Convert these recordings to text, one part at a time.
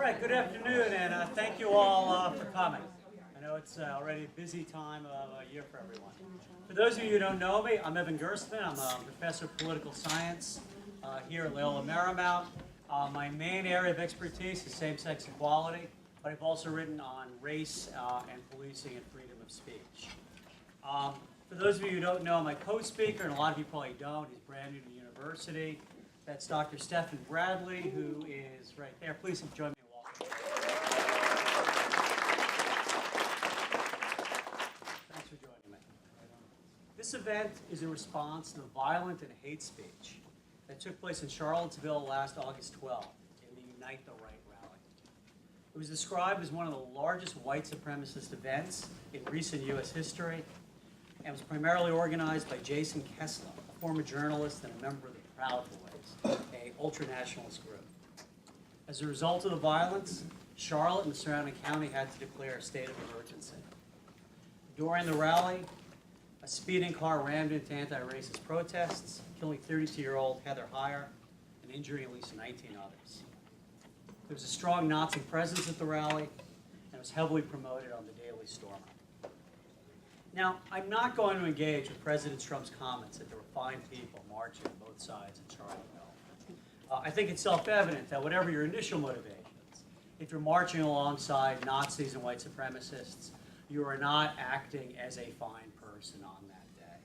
right, good afternoon, and thank you all for coming. I know it's already a busy time of year for everyone. For those of you who don't know me, I'm Evan Gerstmann. I'm a professor of political science here at Loyola Marymount. My main area of expertise is same-sex equality, but I've also written on race and policing and freedom of speech. For those of you who don't know, my co-speaker, and a lot of you probably don't, he's brand new to the university. That's Dr. Stephen Bradley, who is right there. Please join me in walking. Thanks for joining me. This event is a response to the violent and hate speech that took place in Charlottesville last August 12th in the Unite the Right rally. It was described as one of the largest white supremacist events in recent U.S. history and was primarily organized by Jason Kessler, a former journalist and a member of the Proud Boys, an ultranationalist group. As a result of the violence, Charlotte and the surrounding county had to declare a state of emergency. During the rally, a speeding car rammed into anti-racist protests, killing 32-year-old Heather Heyer and injuring at least 19 others. There was a strong Nazi presence at the rally and was heavily promoted on the Daily Stormer. Now, I'm not going to engage with President Trump's comments that there were fine people marching on both sides in Charlottesville. I think it's self-evident that whatever your initial motivations, if you're marching alongside Nazis and white supremacists, you are not acting as a fine person on that day.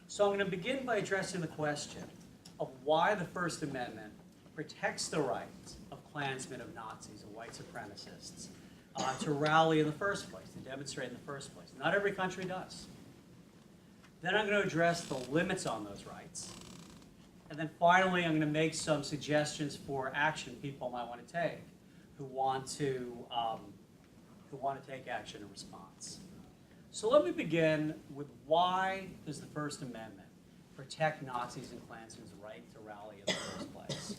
So I'm going to begin by addressing the question of why the First Amendment protects the rights of Klansmen, of Nazis, and white supremacists to rally in the first place, to demonstrate in the first place. Not every country does. Then I'm going to address the limits on those rights. And then finally, I'm going to make some suggestions for action people might want to take who want to take action in response. So let me begin with why does the First Amendment protect Nazis and Klansmen's right to rally in the first place?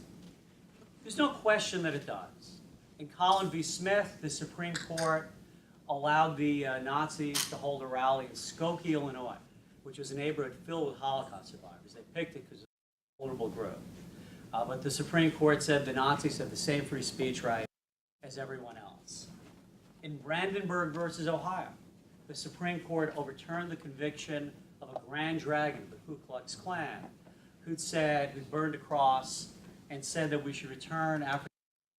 There's no question that it does. In Collin v. Smith, the Supreme Court allowed the Nazis to hold a rally in Skokie, Illinois, which was a neighborhood filled with Holocaust survivors. They picked it because it was a vulnerable group. But the Supreme Court said the Nazis have the same free speech right as everyone else. In Brandenburg versus Ohio, the Supreme Court overturned the conviction of a Grand Dragon of the Ku Klux Klan who'd burned a cross and said that we should return African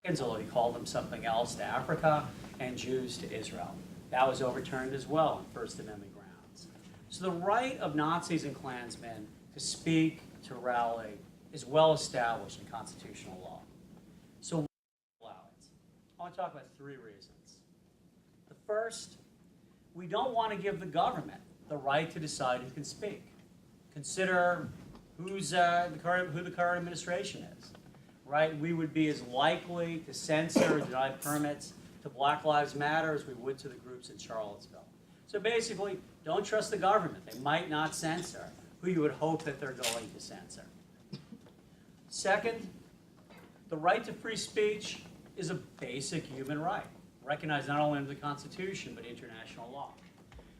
Americans, although he called them something else, to Africa, and Jews to Israel. That was overturned as well on First Amendment grounds. So the right of Nazis and Klansmen to speak, to rally, is well established in constitutional law. So why allow it? I want to talk about three reasons. The first, we don't want to give the government the right to decide who can speak. Consider who the current administration is. Right? We would be as likely to censor or deny permits to Black Lives Matter as we would to the groups in Charlottesville. So basically, don't trust the government. They might not censor who you would hope that they're going to censor. Second, the right to free speech is a basic human right, recognized not only under the Constitution, but international law.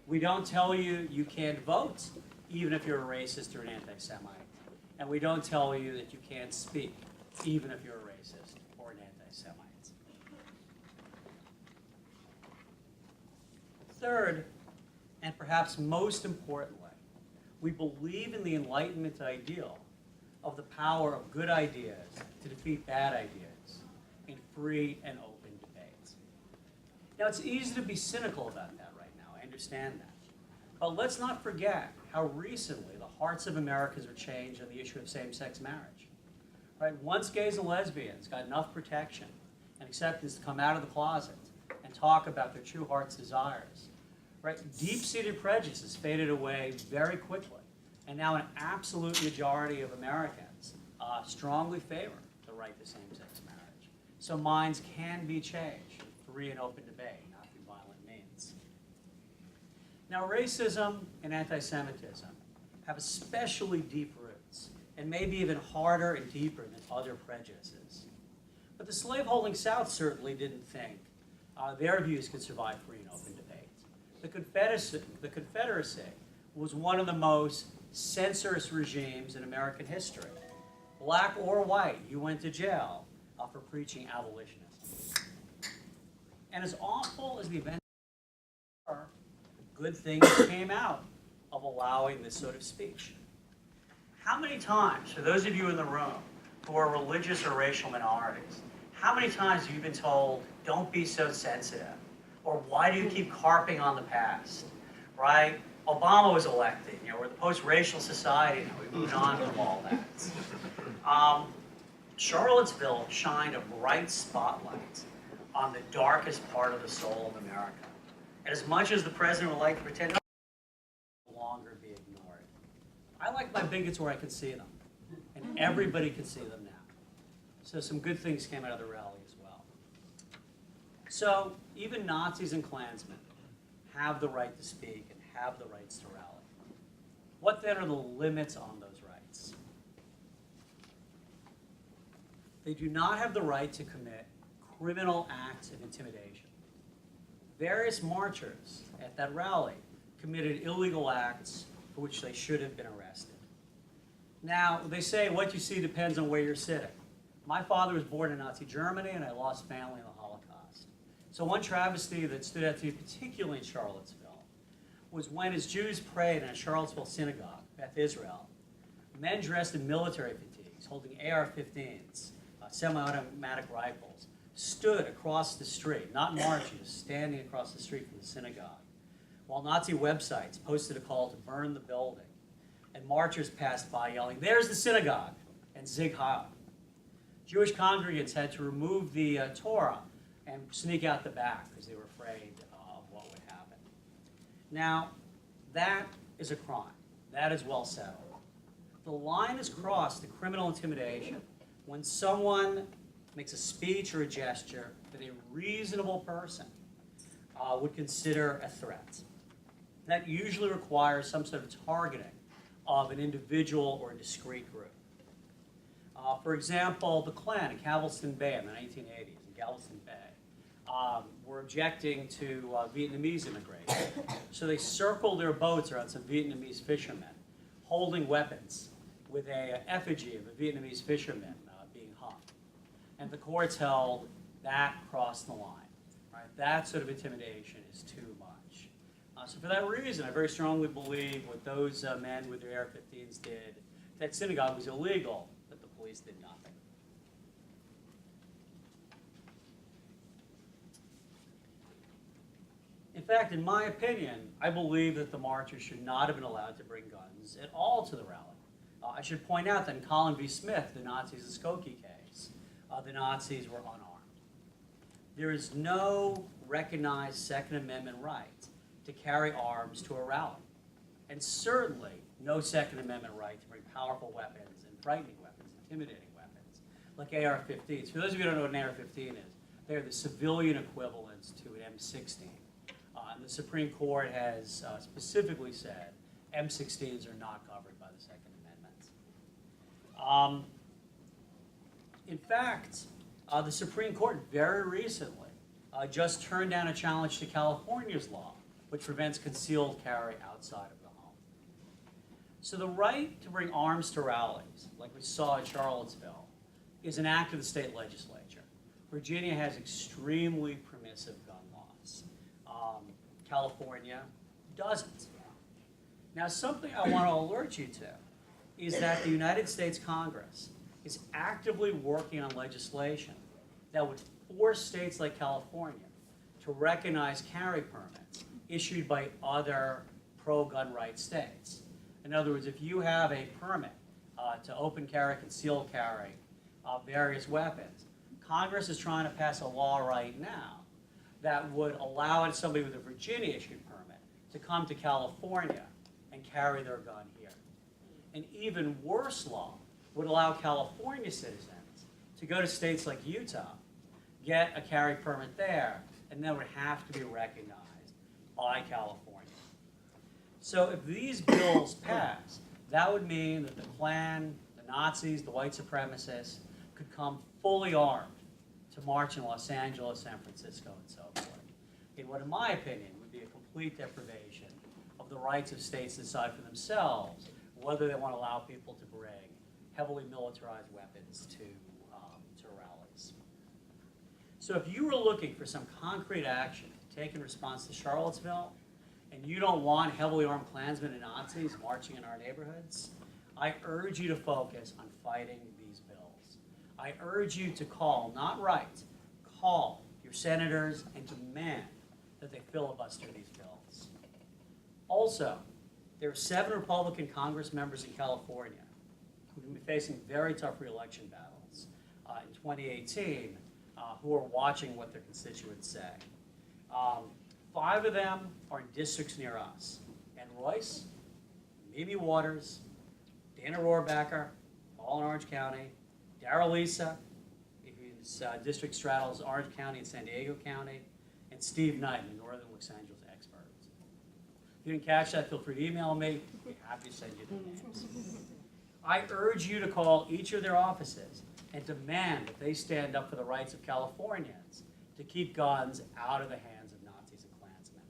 We don't tell you you can't vote, even if you're a racist or an anti-Semite. And we don't tell you that you can't speak, even if you're a racist or an anti-Semite. Third, and perhaps most importantly, we believe in the Enlightenment Ideal of the power of good ideas to defeat bad ideas in free and open debate. Now, it's easy to be cynical about that right now. I understand that. But let's not forget how recently the hearts of Americans were changed on the issue of same-sex marriage. Right? Once gays and lesbians got enough protection and acceptance to come out of the closet and talk about their true heart's desires, right? Deep-seated prejudices faded away very quickly, and now an absolute majority of Americans strongly favor the right to same-sex marriage. So minds can be changed through free and open debate, not through violent means. Now, racism and anti-Semitism have especially deep roots, and maybe even harder and deeper than other prejudices. But the slaveholding South certainly didn't think their views could survive free and open debate. The Confederacy was one of the most censorious regimes in American history. black or white, you went to jail for preaching abolitionism. And as awful as the events are, good things came out of allowing this sort of speech. How many times, for those of you in the room who are religious or racial minorities, how many times have you been told, don't be so sensitive? Or why do you keep harping on the past, right? Obama was elected, we're the post-racial society now, we moved on from all that. Charlottesville shined a bright spotlight on the darkest part of the soul of America. And as much as the president would like to pretend, no longer be ignored. I like my bigots where I can see them, and everybody can see them now. So some good things came out of the rally as well. So even Nazis and Klansmen have the right to speak and have the rights to rally. What then are the limits on those rights? They do not have the right to commit criminal acts of intimidation. Various marchers at that rally committed illegal acts for which they should have been arrested. Now, they say what you see depends on where you're sitting. My father was born in Nazi Germany, and I lost family in the Holocaust. So one travesty that stood out to me, particularly in Charlottesville, was when as Jews prayed in a Charlottesville synagogue, Beth Israel, men dressed in military fatigues, holding AR-15s, semi-automatic rifles, stood across the street, not marching, just standing across the street from the synagogue, while Nazi websites posted a call to burn the building, and marchers passed by yelling, "There's the synagogue," and Zig Heil. Jewish congregants had to remove the Torah and sneak out the back because they were afraid of what would happen. Now, that is a crime. That is well settled. The line is crossed to criminal intimidation when someone makes a speech or a gesture that a reasonable person would consider a threat. That usually requires some sort of targeting of an individual or a discrete group. For example, the Klan in Galveston Bay in the 1980s, in Galveston Bay, were objecting to Vietnamese immigration. So they circled their boats around some Vietnamese fishermen holding weapons with an effigy of a Vietnamese fisherman being hung. And the courts held that crossed the line. Right? That sort of intimidation is too much. So for that reason, I very strongly believe what those men with their AR-15s did, that synagogue was illegal, but the police did nothing. In fact, in my opinion, I believe that the marchers should not have been allowed to bring guns at all to the rally. I should point out that in Colin v. Smith, the Nazis' Skokie case, the Nazis were unarmed. There is no recognized Second Amendment right to carry arms to a rally, and certainly no Second Amendment right to bring powerful weapons and frightening weapons, intimidating weapons, like AR-15s. For those of you who don't know what an AR-15 is, they're the civilian equivalents to an M16. And the Supreme Court has specifically said M16s are not covered by the Second Amendment. In fact, the Supreme Court very recently just turned down a challenge to California's law, which prevents concealed carry outside of the home. So the right to bring arms to rallies, like we saw in Charlottesville, is an act of the state legislature. Virginia has extremely permissive gun laws. California doesn't. Now, something I want to alert you to is that the United States Congress is actively working on legislation that would force states like California to recognize carry permits issued by other pro-gun rights states. In other words, if you have a permit to open carry, concealed carry, various weapons, Congress is trying to pass a law right now that would allow somebody with a Virginia-issued permit to come to California and carry their gun here. An even worse law would allow California citizens to go to states like Utah, get a carry permit there, and then would have to be recognized by California. So if these bills pass, that would mean that the Klan, the Nazis, the white supremacists could come fully armed to march in Los Angeles, San Francisco, and so forth, in what, in my opinion, would be a complete deprivation of the rights of states to decide for themselves whether they want to allow people to bring heavily militarized weapons to rallies. So if you were looking for some concrete action to take in response to Charlottesville, and you don't want heavily armed Klansmen and Nazis marching in our neighborhoods, I urge you to focus on fighting these bills. I urge you to call, not write, call your senators and demand that they filibuster these bills. Also, there are 7 Republican Congress members in California who will be facing very tough re-election battles in 2018 who are watching what their constituents say. 5 of them are in districts near us. Ann Royce, Mimi Waters, Dana Rohrbacher, all in Orange County, Darrell Lisa, whose district straddles Orange County and San Diego County, and Steve Knight, a northern Los Angeles expert. If you didn't catch that, feel free to email me. I'd be happy to send you the names. I urge you to call each of their offices and demand that they stand up for the rights of Californians to keep guns out of the hands of Nazis and Klansmen.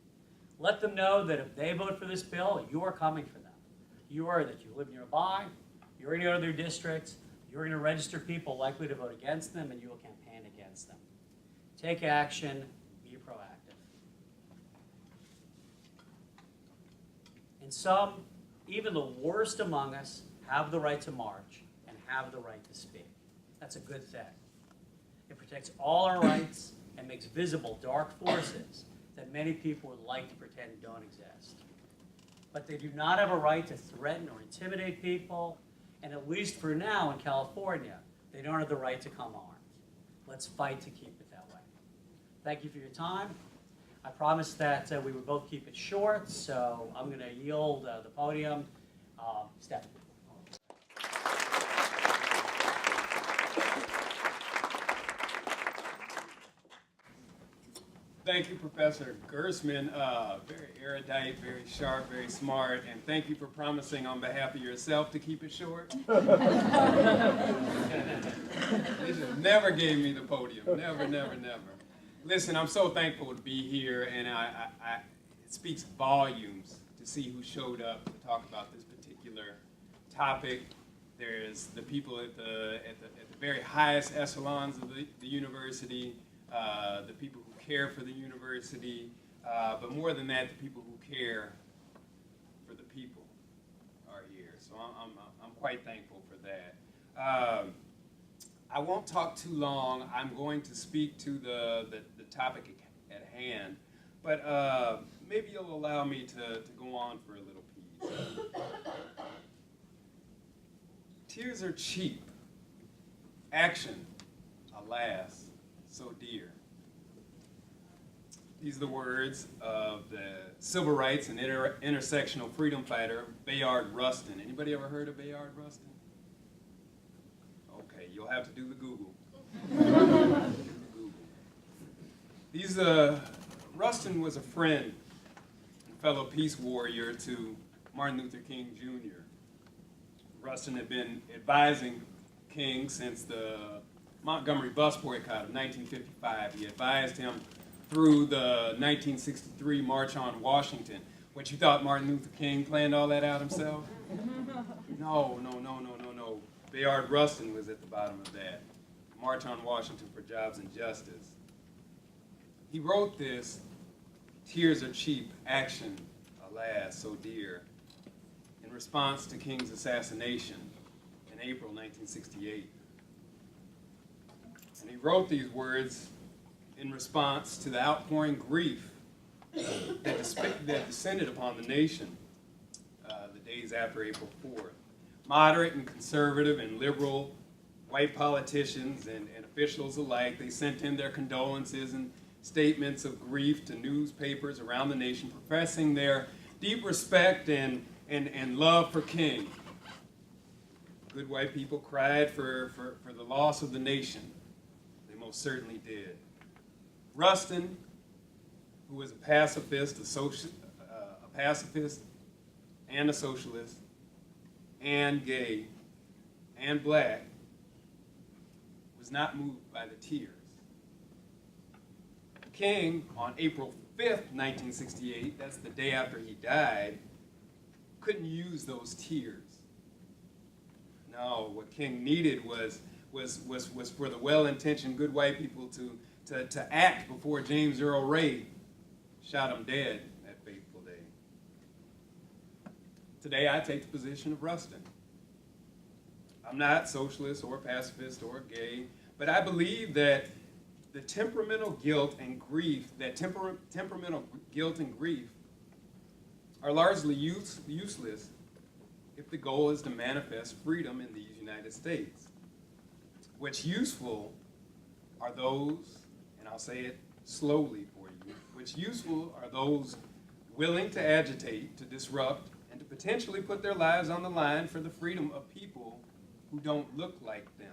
Let them know that if they vote for this bill, you are coming for them. You live nearby, you're going to go to their districts, you're going to register people likely to vote against them, and you will campaign against them. Take action, be proactive. And some, even the worst among us, have the right to march and have the right to speak. That's a good thing. It protects all our rights and makes visible dark forces that many people would like to pretend don't exist. But they do not have a right to threaten or intimidate people, and at least for now in California, they don't have the right to come armed. Let's fight to keep it that way. Thank you for your time. I promised that we would both keep it short, so I'm going to yield the podium. Steph. Thank you, Professor Gerstmann. Very erudite, very sharp, very smart, and thank you for promising on behalf of yourself to keep it short. They just never gave me the podium. Never, never, never. Listen, I'm so thankful to be here, and it speaks volumes to see who showed up to talk about this particular topic. There's the people at the very highest echelons of the university, the people who care for the university, but more than that, the people who care for the people are here. So I'm quite thankful for that. I won't talk too long. I'm going to speak to the topic at hand, but maybe you'll allow me to go on for a little piece. Tears are cheap. Action, alas, so dear. These are the words of the civil rights and intersectional freedom fighter Bayard Rustin. Anybody ever heard of Bayard Rustin? Okay, you'll have to do the Google. Rustin was a friend and fellow peace warrior to Martin Luther King Jr. Rustin had been advising King since the Montgomery bus boycott of 1955. He advised him through the 1963 March on Washington. What, you thought Martin Luther King planned all that out himself? No. Bayard Rustin was at the bottom of that. March on Washington for Jobs and Justice. He wrote this, "Tears are cheap, action, alas, so dear," in response to King's assassination in April 1968. And he wrote these words in response to the outpouring grief that descended upon the nation the days after April 4th. Moderate and conservative and liberal white politicians and officials alike, they sent in their condolences and statements of grief to newspapers around the nation, professing their deep respect and love for King. Good white people cried for the loss of the nation. They most certainly did. Rustin, who was a pacifist and a socialist, and gay, and black, was not moved by the tears. King, on April 5th, 1968, that's the day after he died, couldn't use those tears. No, what King needed was for the well-intentioned good white people to act before James Earl Ray shot him dead that fateful day. Today I take the position of Rustin. I'm not socialist or pacifist or gay, but I believe that the temperamental guilt and grief, are largely useless if the goal is to manifest freedom in these United States. What's useful are those, and I'll say it slowly for you, what's useful are those willing to agitate, to disrupt, and to potentially put their lives on the line for the freedom of people who don't look like them.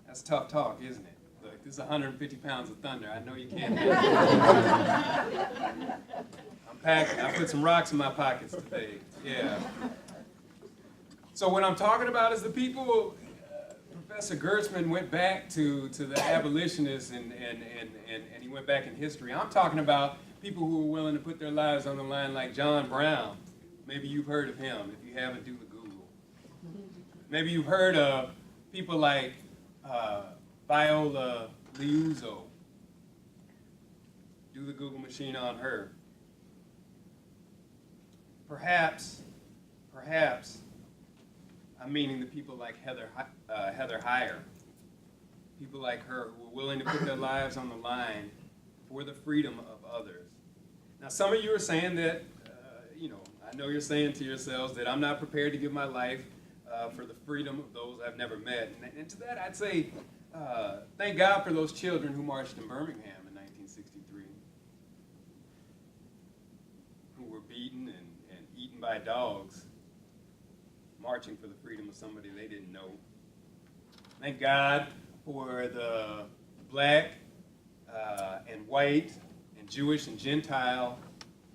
That's tough talk, isn't it? Look, this is 150 pounds of thunder. I know you can't do it. I'm packing. I put some rocks in my pockets today. Yeah. So what I'm talking about is the people. Professor Gerstmann went back to the abolitionists and he went back in history. I'm talking about people who were willing to put their lives on the line, like John Brown. Maybe you've heard of him. If you haven't, do the Google. Maybe you've heard of people like Viola Liuzzo. Do the Google machine on her. Perhaps, I'm meaning the people like Heather Heyer. People like her who were willing to put their lives on the line for the freedom of others. Now, some of you are saying that, I know you're saying to yourselves that I'm not prepared to give my life for the freedom of those I've never met. And to that, I'd say, thank God for those children who marched in Birmingham in 1963, who were beaten and eaten by dogs, marching for the freedom of somebody they didn't know. Thank God for the black and white and Jewish and Gentile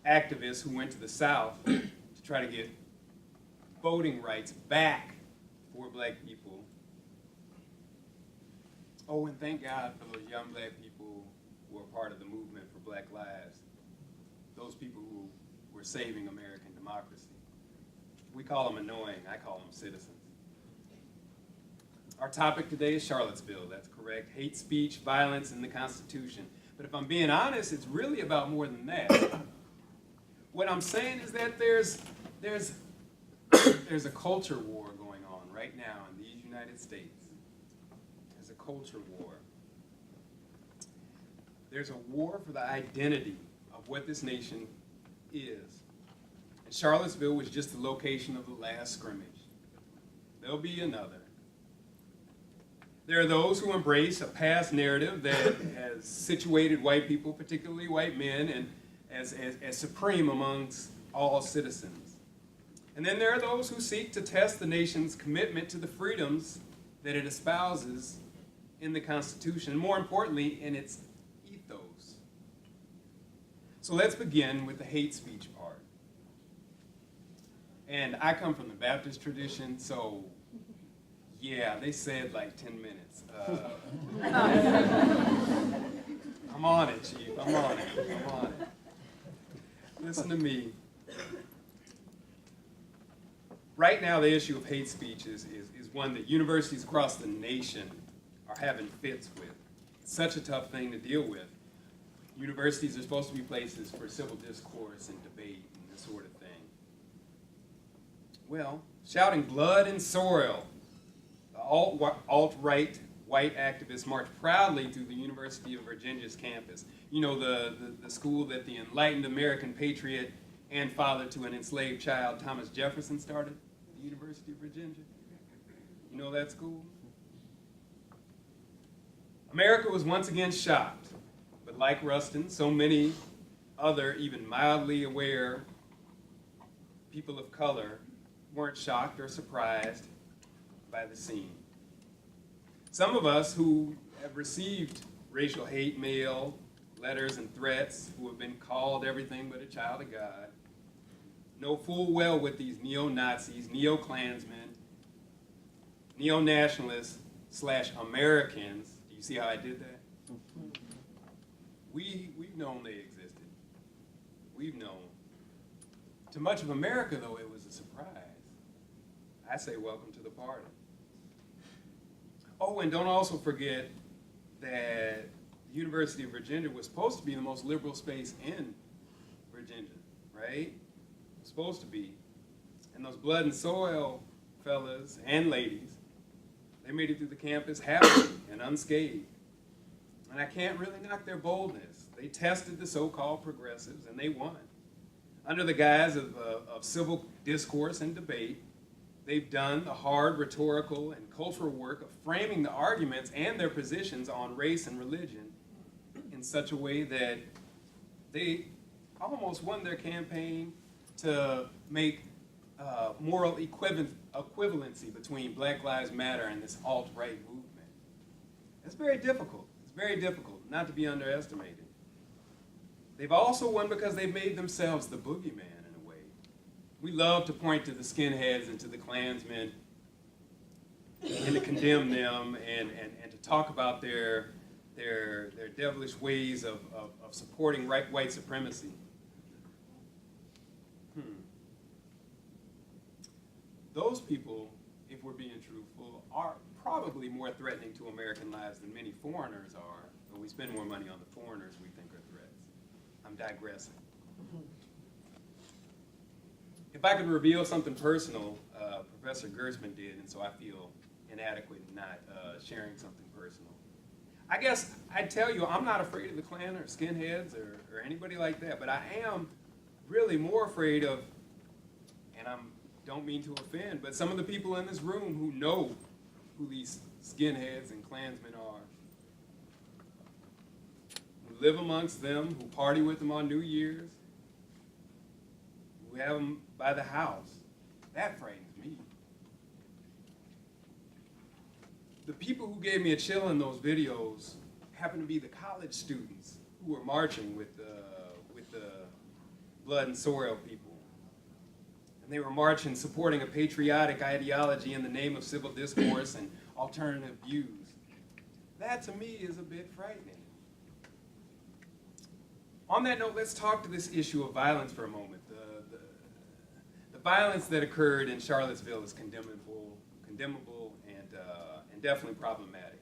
activists who went to the South to try to get voting rights back for black people. Oh, and thank God for those young black people who are part of the movement for Black Lives, those people who were saving American democracy. We call them annoying, I call them citizens. Our topic today is Charlottesville, that's correct. Hate speech, violence, and the Constitution. But if I'm being honest, it's really about more than that. What I'm saying is that there's a culture war going on right now in these United States. There's a culture war. There's a war for the identity of what this nation is. And Charlottesville was just the location of the last scrimmage. There'll be another. There are those who embrace a past narrative that has situated white people, particularly white men, and as supreme amongst all citizens. And then there are those who seek to test the nation's commitment to the freedoms that it espouses in the Constitution, and more importantly, in its ethos. So let's begin with the hate speech part. And I come from the Baptist tradition, so yeah, they said like 10 minutes. I'm on it, Chief. I'm on it. Listen to me. Right now, the issue of hate speech is one that universities across the nation are having fits with. It's such a tough thing to deal with. Universities are supposed to be places for civil discourse and debate and this sort of thing. Well, shouting blood and soil, the alt-right white activists marched proudly through the University of Virginia's campus. You know, the school that the enlightened American patriot and father to an enslaved child, Thomas Jefferson, started, the University of Virginia. You know that school? America was once again shocked, but like Rustin, so many other, even mildly aware people of color weren't shocked or surprised by the scene. Some of us who have received racial hate mail, letters, and threats, who have been called everything but a child of God, know full well what these neo-Nazis, neo-Klansmen, neo-nationalists / Americans, do you see how I did that? We've known they existed. We've known. To much of America, though, it was a surprise. I say welcome to the party. Oh, and don't also forget that the University of Virginia was supposed to be the most liberal space in Virginia, right? It was supposed to be. And those blood and soil fellas and ladies, they made it through the campus happily and unscathed. And I can't really knock their boldness. They tested the so-called progressives and they won. Under the guise of civil discourse and debate, they've done the hard rhetorical and cultural work of framing the arguments and their positions on race and religion in such a way that they almost won their campaign to make moral equivalency between Black Lives Matter and this alt-right movement. It's very difficult. It's very difficult, not to be underestimated. They've also won because they've made themselves the boogeyman in a way. We love to point to the skinheads and to the Klansmen and to condemn them and to talk about their devilish ways of supporting white supremacy. Those people, if we're being truthful, are probably more threatening to American lives than many foreigners are, but we spend more money on the foreigners we think are threats. I'm digressing. If I could reveal something personal, Professor Gerstmann did, and so I feel inadequate in not sharing something personal. I guess I'd tell you I'm not afraid of the Klan or skinheads or anybody like that, but I am really more afraid of, and I don't mean to offend, but some of the people in this room who know who these skinheads and Klansmen are, who live amongst them, who party with them on New Year's, who have them by the house. That frightens me. The people who gave me a chill in those videos happen to be the college students who were marching with the blood and soil people. And they were marching supporting a patriotic ideology in the name of civil discourse and alternative views. That to me is a bit frightening. On that note, let's talk to this issue of violence for a moment. The violence that occurred in Charlottesville is condemnable and definitely problematic.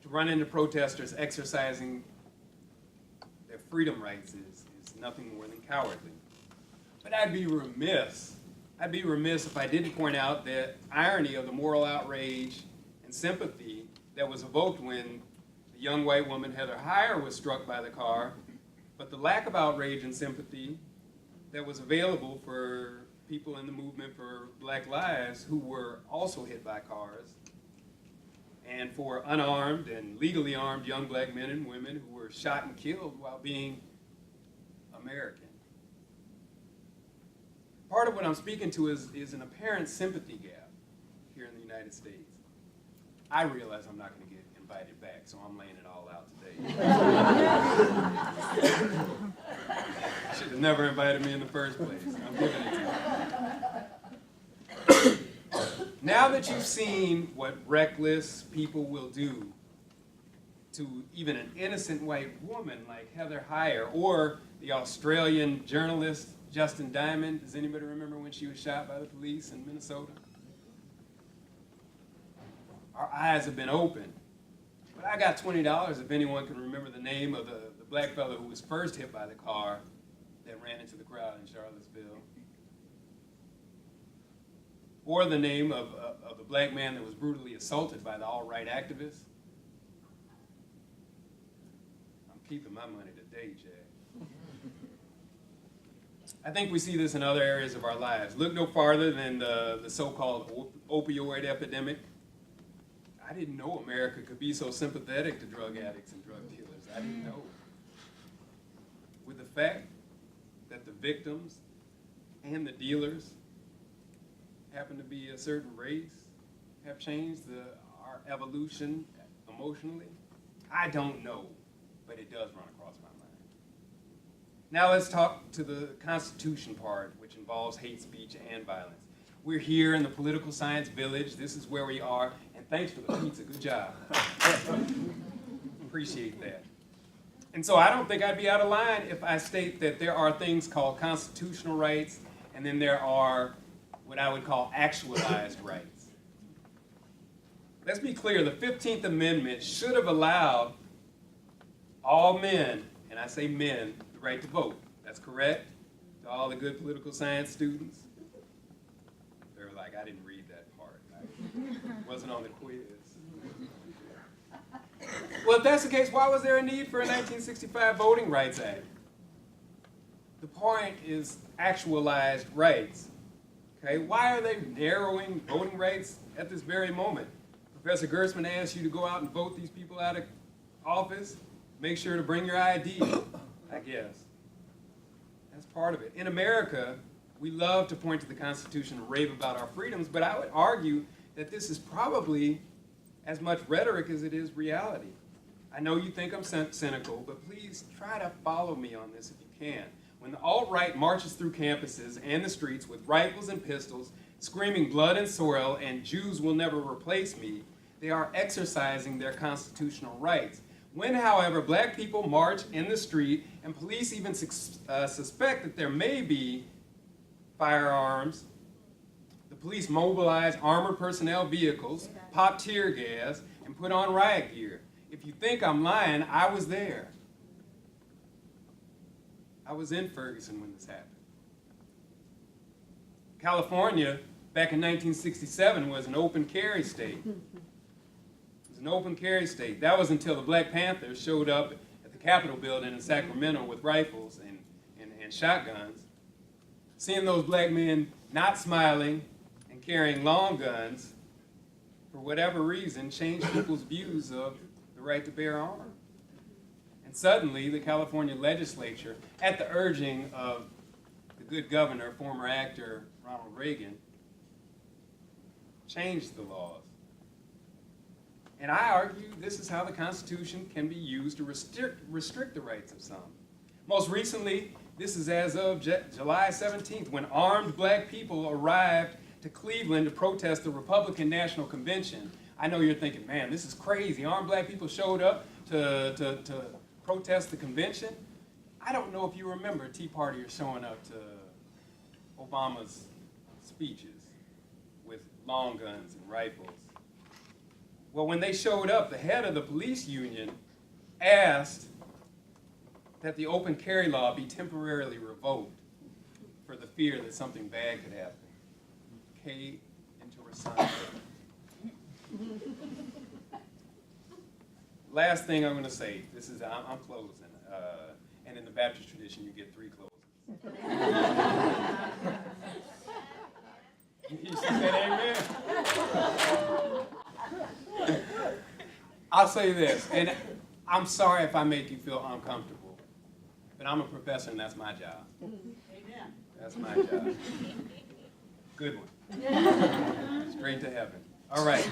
To run into protesters exercising their freedom rights is nothing more than cowardly. But I'd be remiss if I didn't point out the irony of the moral outrage and sympathy that was evoked when the young white woman Heather Heyer was struck by the car, but the lack of outrage and sympathy that was available for people in the movement for Black Lives who were also hit by cars, and for unarmed and legally armed young black men and women who were shot and killed while being American. Part of what I'm speaking to is an apparent sympathy gap here in the United States. I realize I'm not going to get invited back, so I'm laying it all out today. Should have never invited me in the first place. I'm giving it to you. Now that you've seen what reckless people will do to even an innocent white woman like Heather Heyer or the Australian journalist Justin Diamond, does anybody remember when she was shot by the police in Minnesota? Our eyes have been opened. But I got $20 if anyone can remember the name of the black fellow who was first hit by the car that ran into the crowd in Charlottesville. Or the name of the black man that was brutally assaulted by the alt-right activists. I'm keeping my money today, Jack. I think we see this in other areas of our lives. Look no farther than the so-called opioid epidemic. I didn't know America could be so sympathetic to drug addicts and drug dealers. I didn't know. With the fact that the victims and the dealers happen to be a certain race, have changed our evolution emotionally, I don't know, but it does run across my mind. Now let's talk to the Constitution part, which involves hate speech and violence. We're here in the political science village. This is where we are, and thanks for the pizza. Good job. Appreciate that. And so I don't think I'd be out of line if I state that there are things called constitutional rights, and then there are what I would call actualized rights. Let's be clear, the 15th Amendment should have allowed all men, and I say men, the right to vote. That's correct? To all the good political science students? They're like, I didn't read that part. I wasn't on the quiz. Well, if that's the case, why was there a need for a 1965 Voting Rights Act? The point is actualized rights. Okay, why are they narrowing voting rights at this very moment? Professor Gerstmann asked you to go out and vote these people out of office. Make sure to bring your ID, I guess. That's part of it. In America, we love to point to the Constitution and rave about our freedoms, but I would argue that this is probably as much rhetoric as it is reality. I know you think I'm cynical, but please try to follow me on this if you can. When the alt-right marches through campuses and the streets with rifles and pistols, screaming blood and soil and Jews will never replace me, they are exercising their constitutional rights. When, however, black people march in the street and police even suspect that there may be firearms, the police mobilize armored personnel vehicles, pop tear gas, and put on riot gear. If you think I'm lying, I was there. I was in Ferguson when this happened. California, back in 1967, was an open carry state. It was an open carry state. That was until the Black Panthers showed up at the Capitol building in Sacramento with rifles and shotguns. Seeing those black men not smiling and carrying long guns, for whatever reason, changed people's views of the right to bear arms. And suddenly, the California legislature, at the urging of the good governor, former actor Ronald Reagan, changed the laws. And I argue this is how the Constitution can be used to restrict the rights of some. Most recently, this is as of July 17th, when armed black people arrived to Cleveland to protest the Republican National Convention. I know you're thinking, man, this is crazy. Armed black people showed up to protest the convention. I don't know if you remember Tea Partiers showing up to Obama's speeches with long guns and rifles. Well, when they showed up, the head of the police union asked that the open carry law be temporarily revoked for the fear that something bad could happen. K into Rasan. Last thing I'm going to say, I'm closing, and in the Baptist tradition, you get 3 closes. You said amen? I'll say this, and I'm sorry if I make you feel uncomfortable, but I'm a professor and that's my job. Amen. That's my job. Good one. Straight to heaven. All right.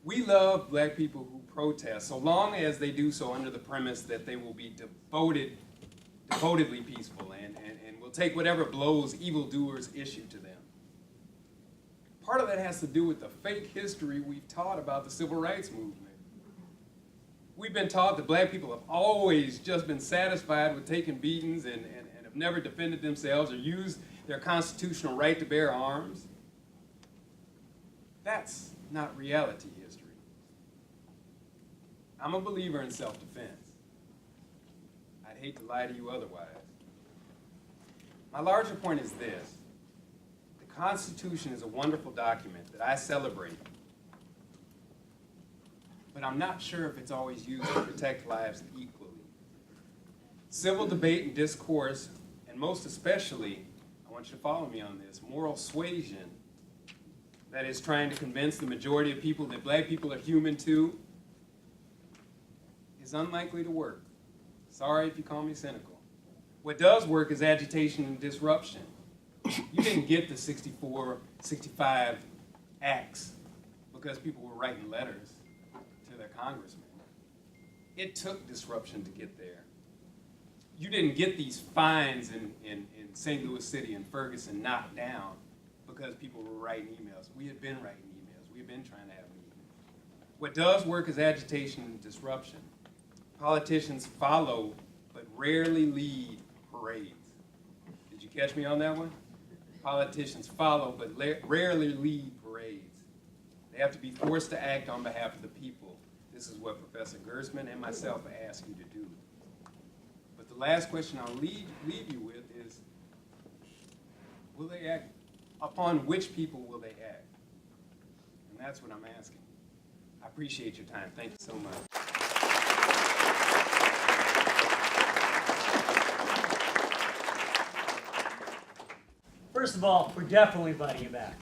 We love black people who protest, so long as they do so under the premise that they will be devotedly peaceful and will take whatever blows evildoers issue to them. Part of that has to do with the fake history we've taught about the civil rights movement. We've been taught that black people have always just been satisfied with taking beatings and have never defended themselves or used their constitutional right to bear arms. That's not reality history. I'm a believer in self-defense. I'd hate to lie to you otherwise. My larger point is this. The Constitution is a wonderful document that I celebrate, but I'm not sure if it's always used to protect lives equally. Civil debate and discourse, and most especially, I want you to follow me on this, moral suasion, that is trying to convince the majority of people that black people are human too, is unlikely to work. Sorry if you call me cynical. What does work is agitation and disruption. You didn't get the 64, 65 acts because people were writing letters to their congressmen. It took disruption to get there. You didn't get these fines in St. Louis City and Ferguson knocked down because people were writing emails. We had been writing emails. We had been trying to have meetings. What does work is agitation and disruption. Politicians follow, but rarely lead parades. Did you catch me on that one? Politicians follow but rarely lead parades. They have to be forced to act on behalf of the people. This is what Professor Gerstmann and myself ask you to do. But the last question I'll leave you with is, will they act? Upon which people will they act? And that's what I'm asking. I appreciate your time. Thank you so much. First of all, we're definitely inviting you back.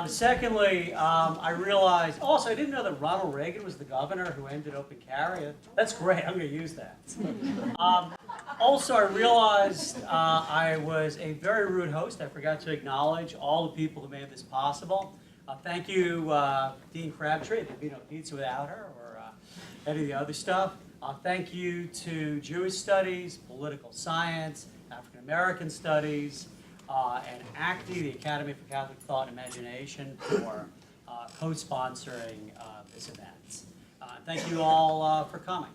Secondly, I realized, also I didn't know that Ronald Reagan was the governor who ended open carry. That's great, I'm going to use that. Also, I realized I was a very rude host. I forgot to acknowledge all the people who made this possible. Thank you, Dean Crabtree. There'd be no pizza without her, or any of the other stuff. Thank you to Jewish Studies, Political Science, African American Studies, and ACTI, the Academy for Catholic Thought and Imagination, for co-sponsoring this event. Thank you all for coming.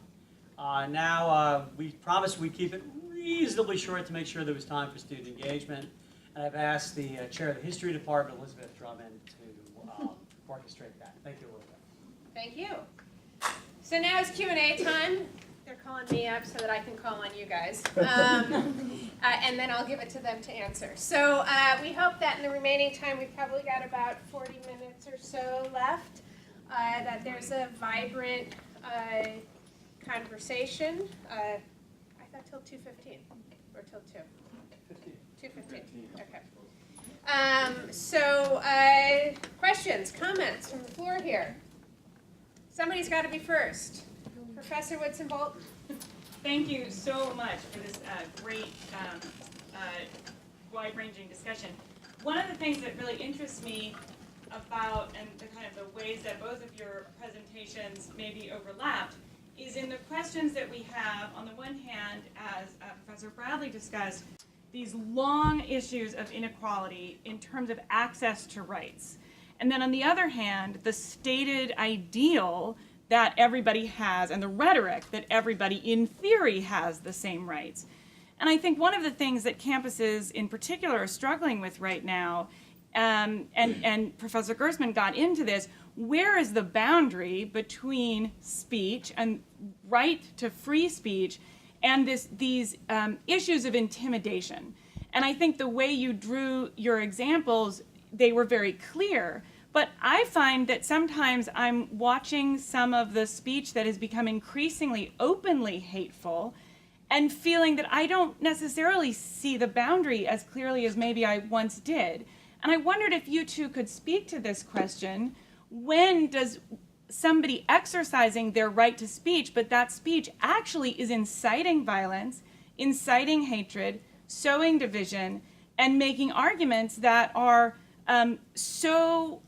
Now, we promised we'd keep it reasonably short to make sure there was time for student engagement. And I've asked the chair of the History Department, Elizabeth Drummond, to orchestrate that. Thank you, Elizabeth. Thank you. So now it's Q&A time. They're calling me up so that I can call on you guys. And then I'll give it to them to answer. So we hope that in the remaining time, we've probably got about 40 minutes or so left, that there's a vibrant conversation. I thought till 2:15 or till 2? 2:15. Okay. So questions, comments from the floor here. Somebody's got to be first. Professor Whitson-Bolt. Thank you so much for this great, wide-ranging discussion. One of the things that really interests me about, and the kind of the ways that both of your presentations may be overlapped, is in the questions that we have, on the one hand, as Professor Bradley discussed, these long issues of inequality in terms of access to rights. And then on the other hand, the stated ideal that everybody has, and the rhetoric that everybody in theory has the same rights. And I think one of the things that campuses in particular are struggling with right now, and Professor Gerstmann got into this, where is the boundary between speech and right to free speech and these issues of intimidation? And I think the way you drew your examples, they were very clear. But I find that sometimes I'm watching some of the speech that has become increasingly openly hateful and feeling that I don't necessarily see the boundary as clearly as maybe I once did. And I wondered if you two could speak to this question. When does somebody exercising their right to speech, but that speech actually is inciting violence, inciting hatred, sowing division, and making arguments that are so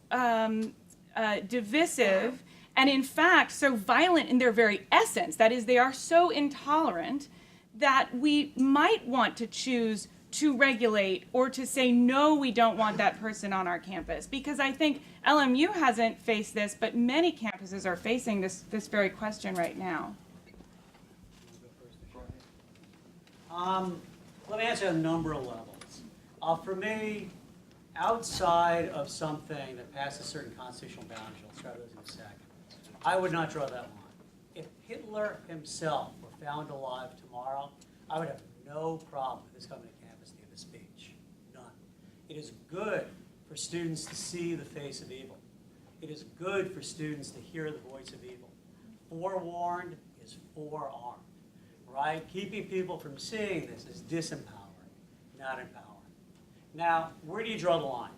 divisive and in fact so violent in their very essence, that is, they are so intolerant that we might want to choose to regulate or to say, no, we don't want that person on our campus. Because I think LMU hasn't faced this, but many campuses are facing this very question right now. Let me answer on a number of levels. For me, outside of something that passes certain constitutional boundaries, I'll start with those in a second, I would not draw that line. If Hitler himself were found alive tomorrow, I would have no problem with his coming to campus to give a speech. None. It is good for students to see the face of evil. It is good for students to hear the voice of evil. Forewarned is forearmed, right? Keeping people from seeing this is disempowering, not empowering. Now, where do you draw the line?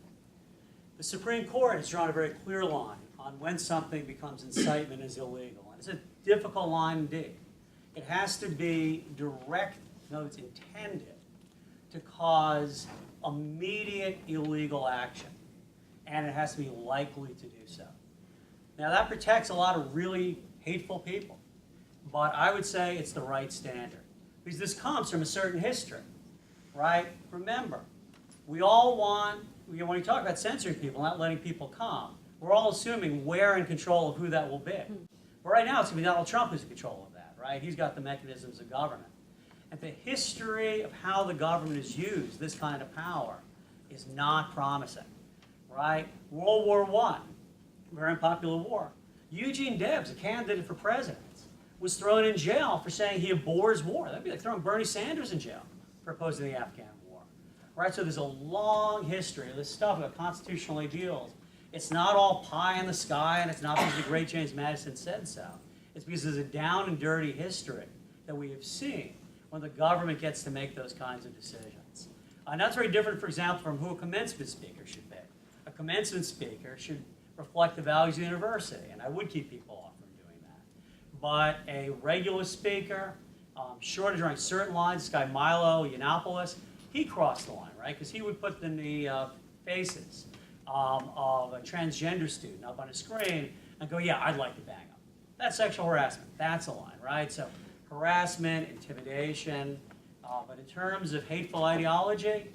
The Supreme Court has drawn a very clear line on when something becomes incitement is illegal. And it's a difficult line indeed. It has to be direct, no, it's intended to cause immediate illegal action. And it has to be likely to do so. Now, that protects a lot of really hateful people. But I would say it's the right standard. Because this comes from a certain history, right? Remember, we all want, when you talk about censoring people, not letting people come, we're all assuming we're in control of who that will be. But right now, it's going to be Donald Trump who's in control of that, right? He's got the mechanisms of government. And the history of how the government has used this kind of power is not promising, right? World War I, very unpopular war. Eugene Debs, a candidate for president, was thrown in jail for saying he abhors war. That'd be like throwing Bernie Sanders in jail for opposing the Afghan war, right? So there's a long history of this stuff about constitutional ideals. It's not all pie in the sky, and it's not because the great James Madison said so. It's because there's a down and dirty history that we have seen when the government gets to make those kinds of decisions. And that's very different, for example, from who a commencement speaker should be. A commencement speaker should reflect the values of the university, and I would keep people off from doing that. But a regular speaker, sure to drawing certain lines, this guy Milo Yiannopoulos, he crossed the line, right? Because he would put the faces of a transgender student up on a screen and go, yeah, I'd like to bang him. That's sexual harassment. That's a line, right? So harassment, intimidation, but in terms of hateful ideology,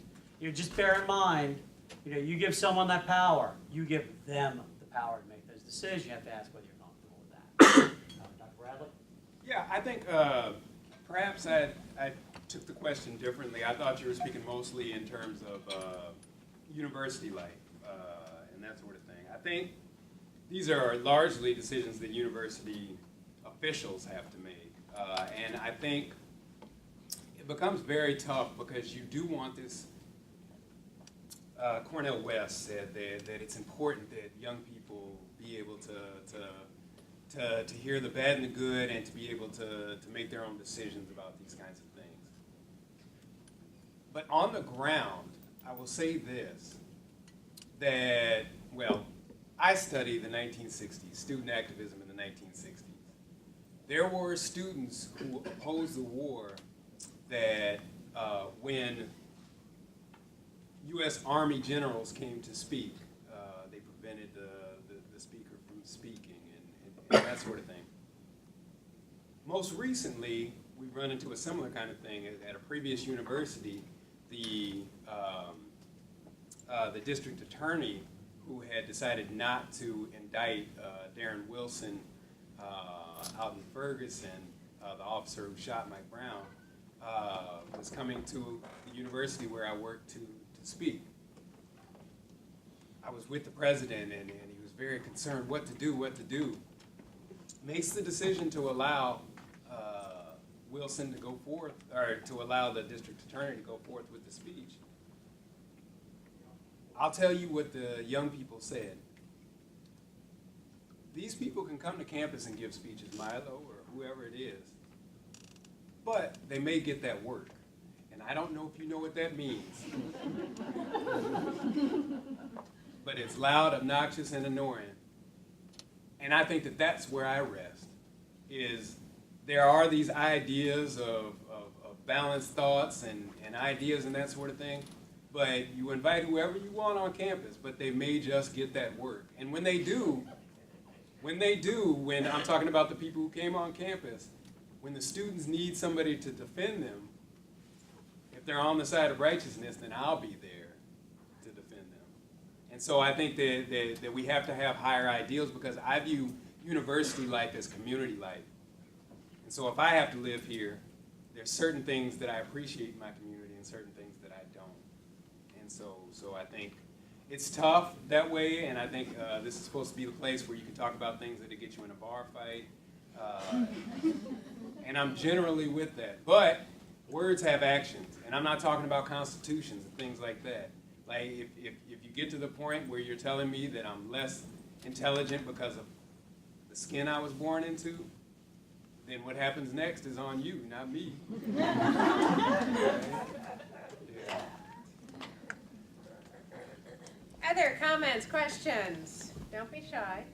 just bear in mind, you give someone that power, you give them the power to make those decisions. You have to ask whether you're comfortable with that. Dr. Bradley? Yeah, I think perhaps I took the question differently. I thought you were speaking mostly in terms of university life and that sort of thing. I think these are largely decisions that university officials have to make. And I think it becomes very tough because you do want this. Cornel West said that it's important that young people be able to hear the bad and the good and to be able to make their own decisions about these kinds of things. But on the ground, I will say this, that, well, I studied the 1960s, student activism in the 1960s. There were students who opposed the war that when U.S. Army generals came to speak, they prevented the speaker from speaking and that sort of thing. Most recently, we've run into a similar kind of thing at a previous university. The district attorney who had decided not to indict Darren Wilson out in Ferguson, the officer who shot Mike Brown, was coming to the university where I worked to speak. I was with the president and he was very concerned what to do. Makes the decision to allow Wilson to go forth, or to allow the district attorney to go forth with the speech. I'll tell you what the young people said. These people can come to campus and give speeches, Milo or whoever it is, but they may get that work. And I don't know if you know what that means. But it's loud, obnoxious, and annoying. And I think that that's where I rest, is there are these ideas of balanced thoughts and ideas and that sort of thing, but you invite whoever you want on campus, but they may just get that work. And when I'm talking about the people who came on campus, when the students need somebody to defend them, if they're on the side of righteousness, then I'll be there to defend them. And so I think that we have to have higher ideals, because I view university life as community life. And so if I have to live here, there's certain things that I appreciate in my community and certain things that I don't. And so I think it's tough that way, and I think this is supposed to be the place where you can talk about things that get you in a bar fight. And I'm generally with that. But words have actions, and I'm not talking about constitutions and things like that. Like if you get to the point where you're telling me that I'm less intelligent because of the skin I was born into, then what happens next is on you, not me. Yeah. Other comments, questions? Don't be shy.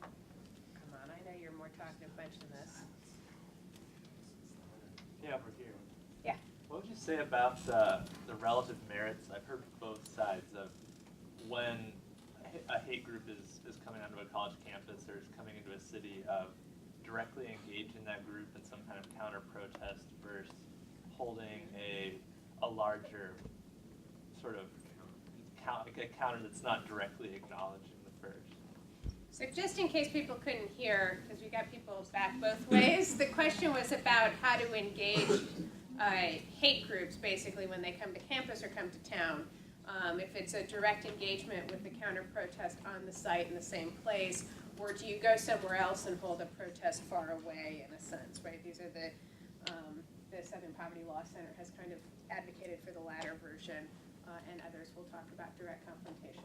Come on, I know you're more talkative bunch than this. Yeah, over here. Yeah. What would you say about the relative merits? I've heard both sides of when a hate group is coming onto a college campus or is coming into a city, of directly engage in that group in some kind of counter-protest versus holding a larger sort of a counter that's not directly acknowledging the first. So just in case people couldn't hear, because we got people back both ways, the question was about how to engage hate groups, basically, when they come to campus or come to town. If it's a direct engagement with the counter-protest on the site in the same place, or do you go somewhere else and hold a protest far away, in a sense, right? These are the Southern Poverty Law Center has kind of advocated for the latter version, and others will talk about direct confrontation.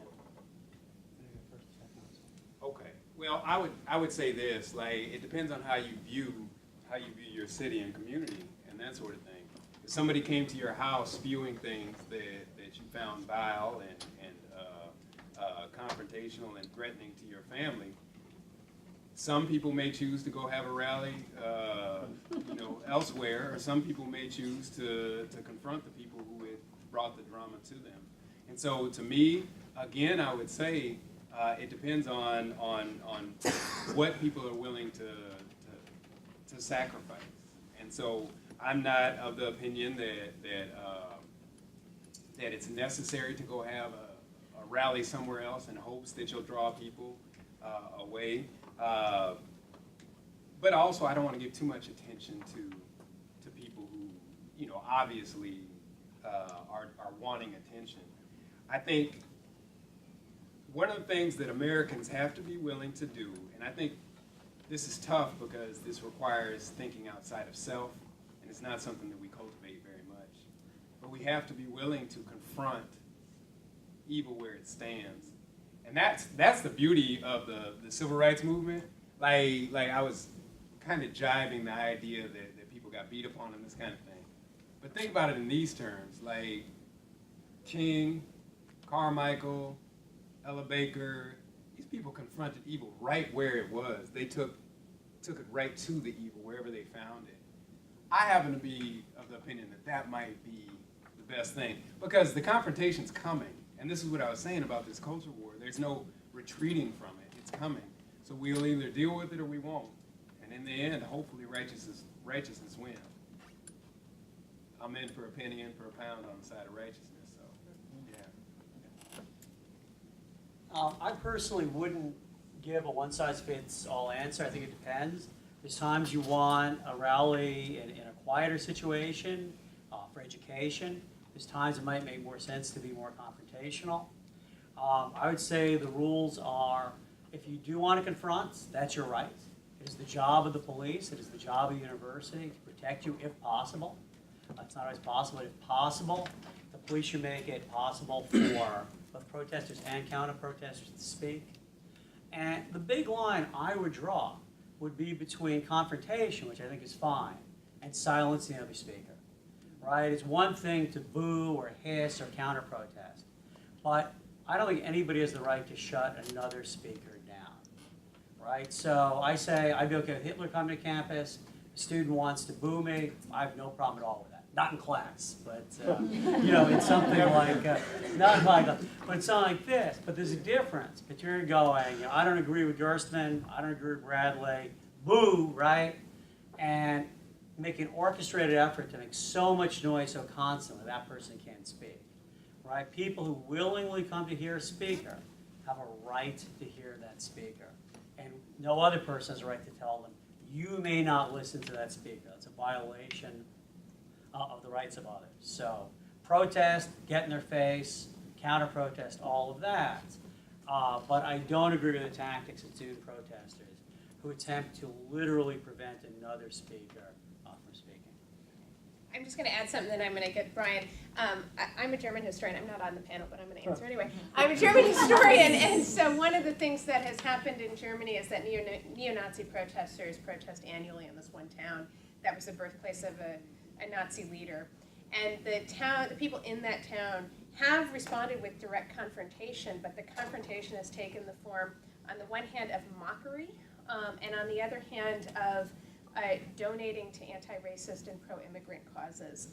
Okay. Well, I would say this, like, it depends on how you view your city and community and that sort of thing. If somebody came to your house spewing things that you found vile and confrontational and threatening to your family, some people may choose to go have a rally, elsewhere, or some people may choose to confront the people who had brought the drama to them. And so, to me, again, I would say it depends on what people are willing to sacrifice. And so, I'm not of the opinion that it's necessary to go have a rally somewhere else in hopes that you'll draw people away. But also, I don't want to give too much attention to people who, obviously are wanting attention. I think one of the things that Americans have to be willing to do, and I think this is tough because this requires thinking outside of self, and it's not something that we cultivate very much, but we have to be willing to confront evil where it stands. And that's the beauty of the civil rights movement. Like I was kind of jiving the idea that people got beat upon and this kind of thing. But think about it in these terms, like King, Carmichael, Ella Baker, these people confronted evil right where it was. They took it right to the evil, wherever they found it. I happen to be of the opinion that might be the best thing, because the confrontation's coming. And this is what I was saying about this culture war. There's no retreating from it. It's coming. So we'll either deal with it or we won't. And in the end, hopefully righteousness wins. I'm in for a penny, in for a pound on the side of righteousness. So, yeah. I personally wouldn't give a one-size-fits-all answer. I think it depends. There's times you want a rally in a quieter situation for education. There's times it might make more sense to be more confrontational. I would say the rules are, if you do want to confront, that's your right. It is the job of the police, it is the job of the university to protect you if possible. It's not always possible, but if possible, the police should make it possible for both protesters and counter-protesters to speak. And the big line I would draw would be between confrontation, which I think is fine, and silencing the other speaker. Right? It's one thing to boo or hiss or counter-protest, but I don't think anybody has the right to shut another speaker down. Right? So I say I'd be okay with Hitler coming to campus. A student wants to boo me. I have no problem at all with that. Not in class, but it's something like not like, but it's something like this. But there's a difference between going, I don't agree with Gerstmann, I don't agree with Bradley, boo, right? And make an orchestrated effort to make so much noise so constantly that person can't speak, right? People who willingly come to hear a speaker have a right to hear that speaker. And no other person has a right to tell them, you may not listen to that speaker. That's a violation of the rights of others. So protest, get in their face, counter-protest, all of that. But I don't agree with the tactics of student protesters who attempt to literally prevent another speaker from speaking. I'm just going to add something, then I'm going to get Brian. I'm a German historian. I'm not on the panel, but I'm going to answer anyway. I'm a German historian, and so one of the things that has happened in Germany is that neo-Nazi protesters protest annually in this one town. That was the birthplace of a Nazi leader. And the people in that town have responded with direct confrontation, but the confrontation has taken the form, on the one hand, of mockery, and on the other hand, of donating to anti-racist and pro-immigrant causes.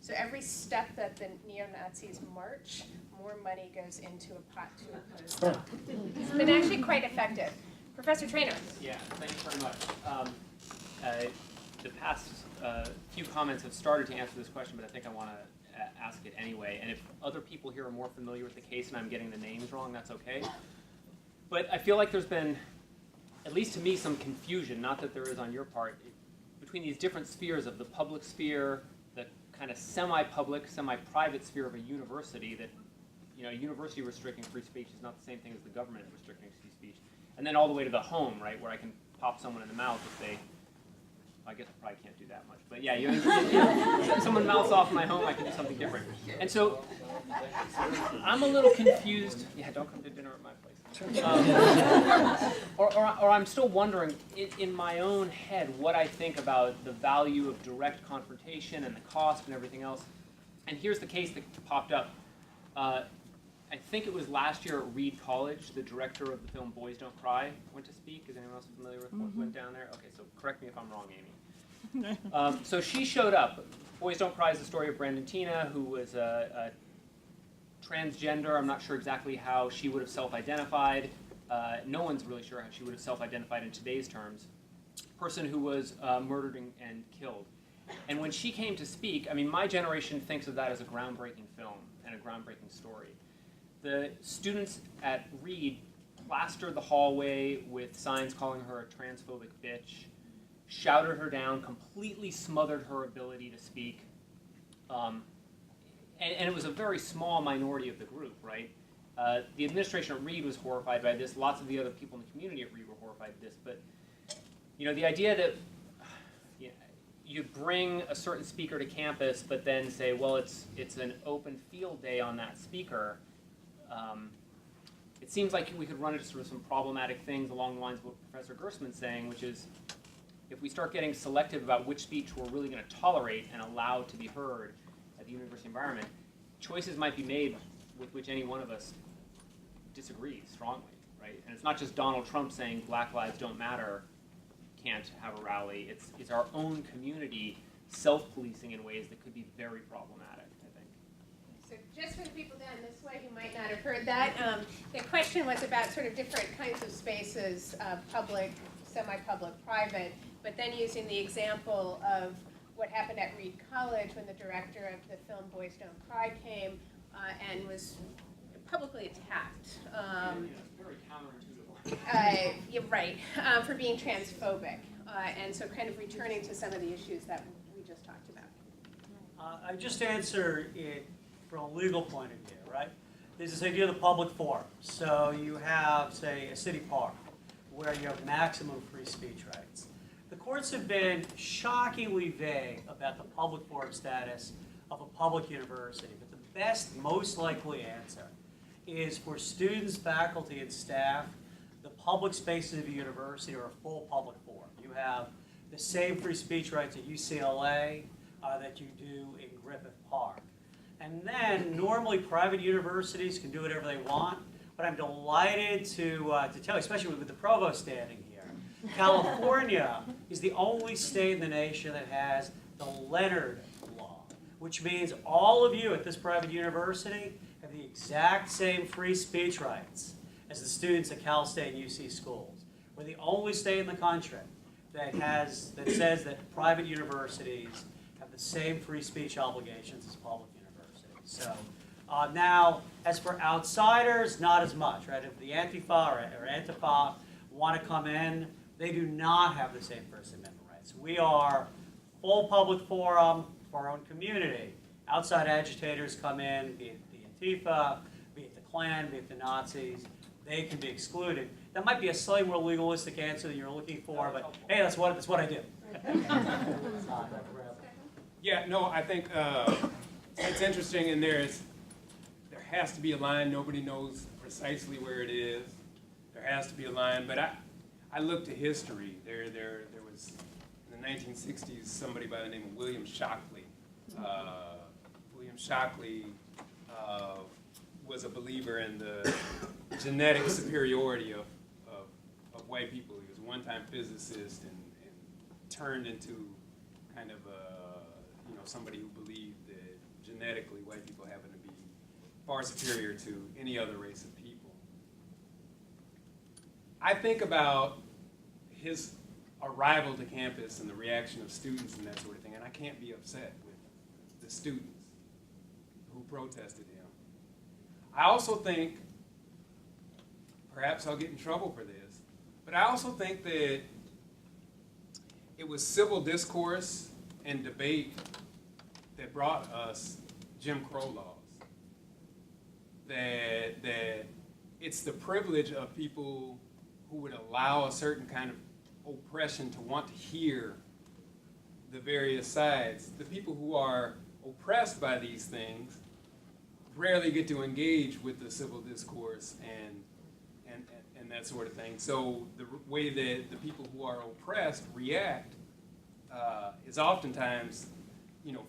So every step that the neo-Nazis march, more money goes into a pot to oppose them. It's been actually quite effective. Professor Traynor. Yeah, thanks very much. The past few comments have started to answer this question, but I think I want to ask it anyway. And if other people here are more familiar with the case and I'm getting the names wrong, that's okay. But I feel like there's been at least to me, some confusion, not that there is on your part, between these different spheres of the public sphere, the kind of semi-public, semi-private sphere of a university that, you know, a university restricting free speech is not the same thing as the government restricting free speech. And then all the way to the home, right, where I can pop someone in the mouth if they, I guess I probably can't do that much, but yeah, if someone mouths off in my home, I can do something different. And so I'm a little confused. Yeah, don't come to dinner at my place. Or I'm still wondering in my own head what I think about the value of direct confrontation and the cost and everything else. And here's the case that popped up. I think it was last year at Reed College, the director of the film Boys Don't Cry went to speak. Is anyone else familiar with what went down there? Okay, so correct me if I'm wrong, Amy. So she showed up. Boys Don't Cry is the story of Brandon Tina, who was a transgender. I'm not sure exactly how she would have self-identified. No one's really sure how she would have self-identified in today's terms. Person who was murdered and killed. And when she came to speak, I mean, my generation thinks of that as a groundbreaking film and a groundbreaking story. The students at Reed plastered the hallway with signs calling her a transphobic bitch, shouted her down, completely smothered her ability to speak. And it was a very small minority of the group, right? The administration at Reed was horrified by this. Lots of the other people in the community at Reed were horrified by this. But, you know, the idea that you bring a certain speaker to campus, but then say, well, it's an open field day on that speaker. It seems like we could run into sort of some problematic things along the lines of what Professor Gerstmann's saying, which is if we start getting selective about which speech we're really going to tolerate and allow to be heard at the university environment, choices might be made with which any one of us disagrees strongly, right? And it's not just Donald Trump saying Black Lives Don't Matter can't have a rally. It's our own community self-policing in ways that could be very problematic, I think. So just for the people down this way who might not have heard that, the question was about sort of different kinds of spaces, public, semi-public, private, but then using the example of what happened at Reed College when the director of the film Boys Don't Cry came and was publicly attacked. Very counterintuitive. You're right, for being transphobic. And so kind of returning to some of the issues that we just talked about. I just answer it from a legal point of view, right? There's this idea of the public forum. So you have, say, a city park where you have maximum free speech rights. The courts have been shockingly vague about the public forum status of a public university, but the best, most likely answer is for students, faculty, and staff, the public spaces of a university are a full public forum. You have the same free speech rights at UCLA that you do in Griffith Park. And then normally private universities can do whatever they want, but I'm delighted to tell you, especially with the provost standing here, California is the only state in the nation that has the Leonard Law, which means all of you at this private university have the exact same free speech rights as the students at Cal State and UC schools. We're the only state in the country that says that private universities have the same free speech obligations as public universities. So now, as for outsiders, not as much, right? If the Antifa or Antifa want to come in, they do not have the same First Amendment rights. We are full public forum for our own community. Outside agitators come in, be it the Antifa, be it the Klan, be it the Nazis, they can be excluded. That might be a slightly more legalistic answer than you're looking for, but hey, that's what I do. Yeah, no, I think it's interesting, and there has to be a line. Nobody knows precisely where it is. There has to be a line, but I looked to history. There was in the 1960s somebody by the name of William Shockley. William Shockley was a believer in the genetic superiority of white people. He was a one-time physicist and turned into kind of somebody who believed that genetically white people happen to be far superior to any other race of people. I think about his arrival to campus and the reaction of students and that sort of thing, and I can't be upset with the students who protested him. I also think, perhaps I'll get in trouble for this, But I also think that it was civil discourse and debate that brought us Jim Crow laws. That it's the privilege of people who would allow a certain kind of oppression to want to hear the various sides. The people who are oppressed by these things rarely get to engage with the civil discourse and that sort of thing. So the way that the people who are oppressed react is oftentimes,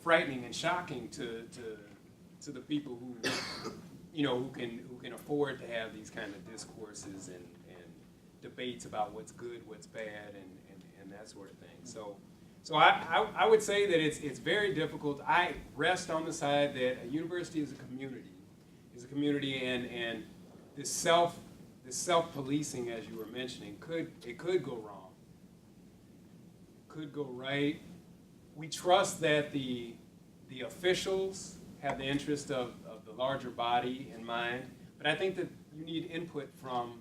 frightening and shocking to the people who, who can afford to have these kind of discourses and debates about what's good, what's bad, and that sort of thing. So I would say that it's very difficult. I rest on the side that a university is a community, and this self-policing, as you were mentioning, could go wrong, could go right. We trust that the officials have the interest of the larger body in mind, but I think that you need input from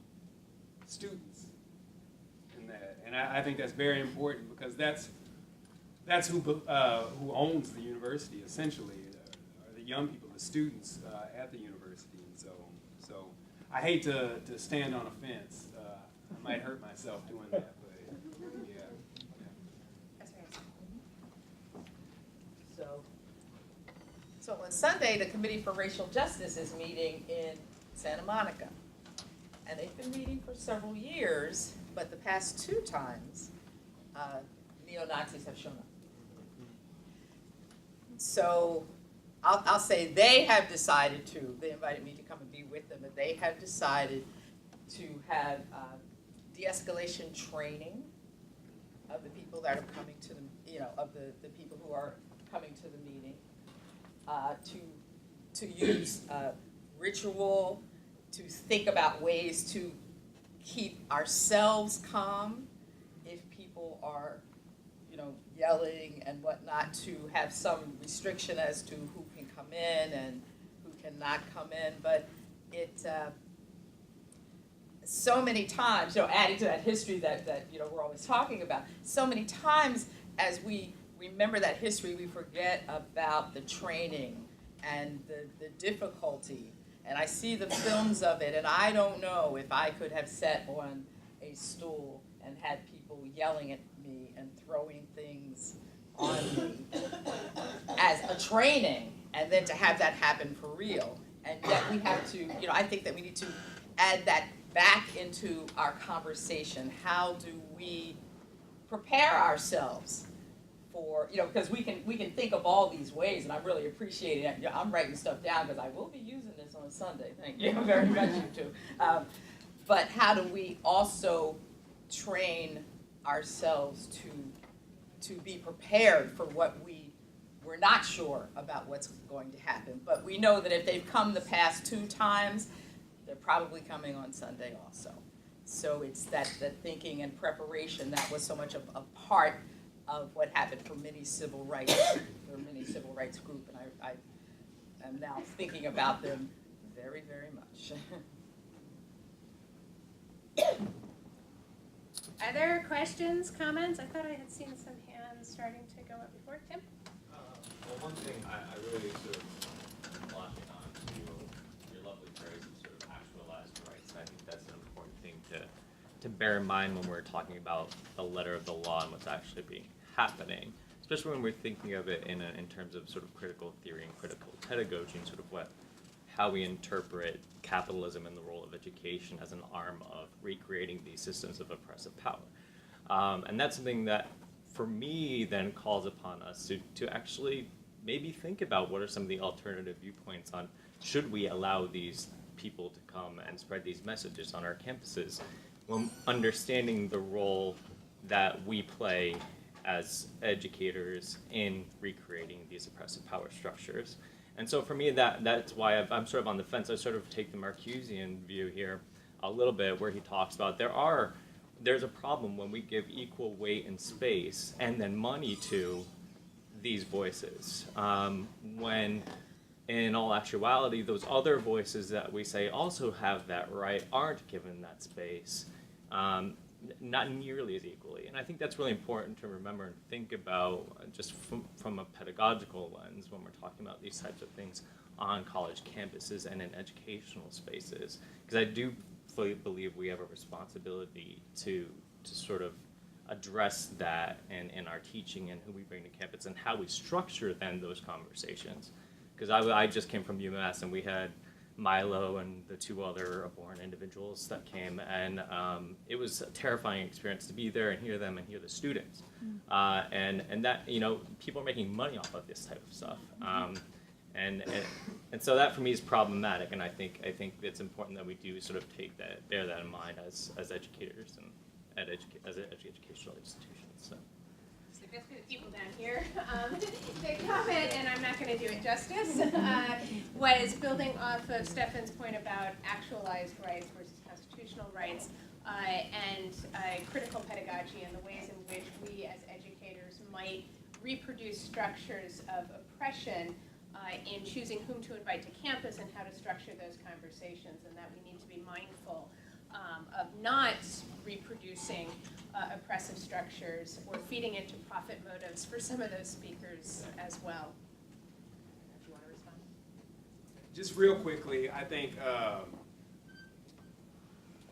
students in that, and I think that's very important, because that's who owns the university essentially, are the young people, the students at the university. And so I hate to stand on a fence. I might hurt myself doing that, but yeah. So on Sunday, the Committee for Racial Justice is meeting in Santa Monica. And they've been meeting for several years, but the past 2 times, neo-Nazis have shown up. So I'll say they have decided they invited me to come and be with them, but they have decided to have de-escalation training of the people that are coming to of the people who are coming to the meeting, to use ritual, to think about ways to keep ourselves calm if people are, yelling and whatnot, to have some restriction as to who can come in and who cannot come in. But so many times, adding to that history that we're always talking about, so many times as we remember that history, we forget about the training and the difficulty. And I see the films of it, and I don't know if I could have sat on a stool and had people yelling at me and throwing things on me as a training, and then to have that happen for real. And yet we have to, I think that we need to add that back into our conversation. How do we prepare ourselves for, because we can think of all these ways, and I'm really appreciating it. I'm writing stuff down because I will be using this on Sunday. Thank you very much, you two. But how do we also train ourselves to be prepared for what we're not sure about what's going to happen, but we know that if they've come the past 2 times, they're probably coming on Sunday also. So it's that thinking and preparation that was so much a part of what happened for many civil rights, group, and I am now thinking about them very, very much. Other questions, comments? I thought I had seen some hands starting to go up before. Tim? Well, one thing I really sort of latching on to your lovely phrase of sort of actualized rights. I think that's an important thing to bear in mind when we're talking about the letter of the law and what's actually happening, especially when we're thinking of it in terms of sort of critical theory and critical pedagogy and sort of how we interpret capitalism and the role of education as an arm of recreating these systems of oppressive power. And that's something that, for me, then calls upon us to actually maybe think about what are some of the alternative viewpoints on should we allow these people to come and spread these messages on our campuses, when understanding the role that we play as educators in recreating these oppressive power structures. And so for me, that's why I'm sort of on the fence. I sort of take the Marcusean view here a little bit, where he talks about there's a problem when we give equal weight and space and then money to these voices, when in all actuality those other voices that we say also have that right aren't given that space. not nearly as equally. And I think that's really important to remember and think about just from a pedagogical lens when we're talking about these types of things on college campuses and in educational spaces. Because I do fully believe we have a responsibility to sort of address that in our teaching and who we bring to campus and how we structure then those conversations. Because I just came from UMass and we had Milo and the two other abhorrent individuals that came, and it was a terrifying experience to be there and hear them and hear the students. And that, you know, people are making money off of this type of stuff. And so that for me is problematic, and I think it's important that we do sort of bear that in mind as educators and as educational institutions. So. Basically the people down here, the comment, and I'm not going to do it justice, was building off of Stefan's point about actualized rights versus constitutional rights, and critical pedagogy and the ways in which we as educators might reproduce structures of oppression in choosing whom to invite to campus and how to structure those conversations, and that we need to be mindful of not reproducing oppressive structures or feeding into profit motives for some of those speakers as well. Do you want to respond? Just real quickly, I think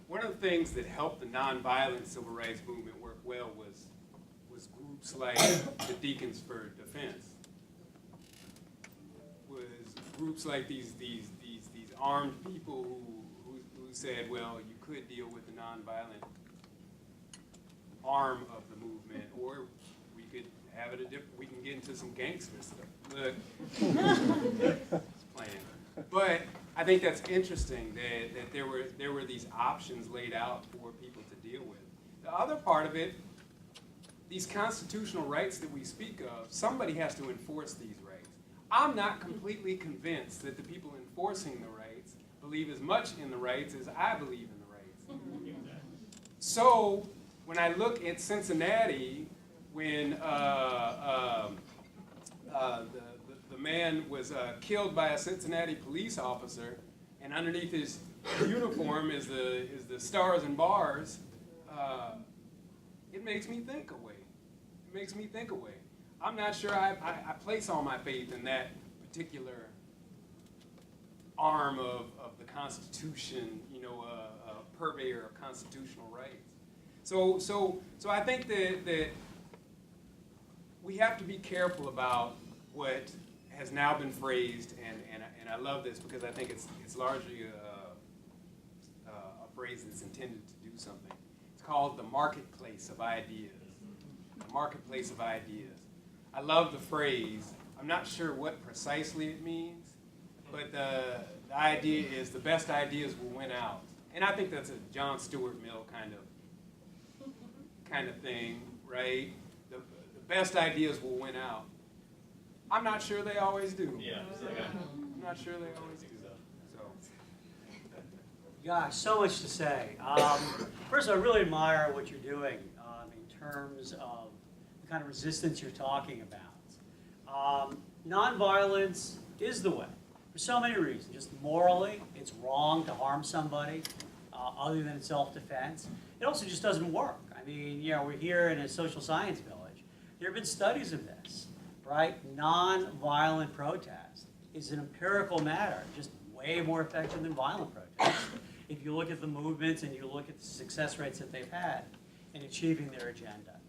one of the things that helped the nonviolent civil rights movement work well was groups like the Deacons for Defense. Was groups like these armed people who said, well, you could deal with the nonviolent arm of the movement, or we could have it we can get into some gangster stuff. Look, it's playing. But I think that's interesting that there were these options laid out for people to deal with. The other part of it, these constitutional rights that we speak of, somebody has to enforce these rights. I'm not completely convinced that the people enforcing the rights believe as much in the rights as I believe in the rights. So when I look at Cincinnati, when the man was killed by a Cincinnati police officer, and underneath his uniform is the stars and bars, it makes me think away. It makes me think away. I'm not sure I place all my faith in that particular arm of the Constitution, you know, a purveyor of constitutional rights. So I think that we have to be careful about what has now been phrased, and I love this because I think it's largely a phrase that's intended to do something. It's called the marketplace of ideas. The marketplace of ideas. I love the phrase. I'm not sure what precisely it means, but the idea is the best ideas will win out. And I think that's a John Stuart Mill kind of thing, right? The best ideas will win out. I'm not sure they always do. Yeah. I'm not sure they always do. So. Gosh, so much to say. First, I really admire what you're doing in terms of the kind of resistance you're talking about. Nonviolence is the way, for so many reasons. Just morally, it's wrong to harm somebody other than self-defense. It also just doesn't work. I mean, you know, we're here in a social science village. There have been studies of this, right? Nonviolent protest is an empirical matter, just way more effective than violent protest. If you look at the movements and you look at the success rates that they've had in achieving their agenda.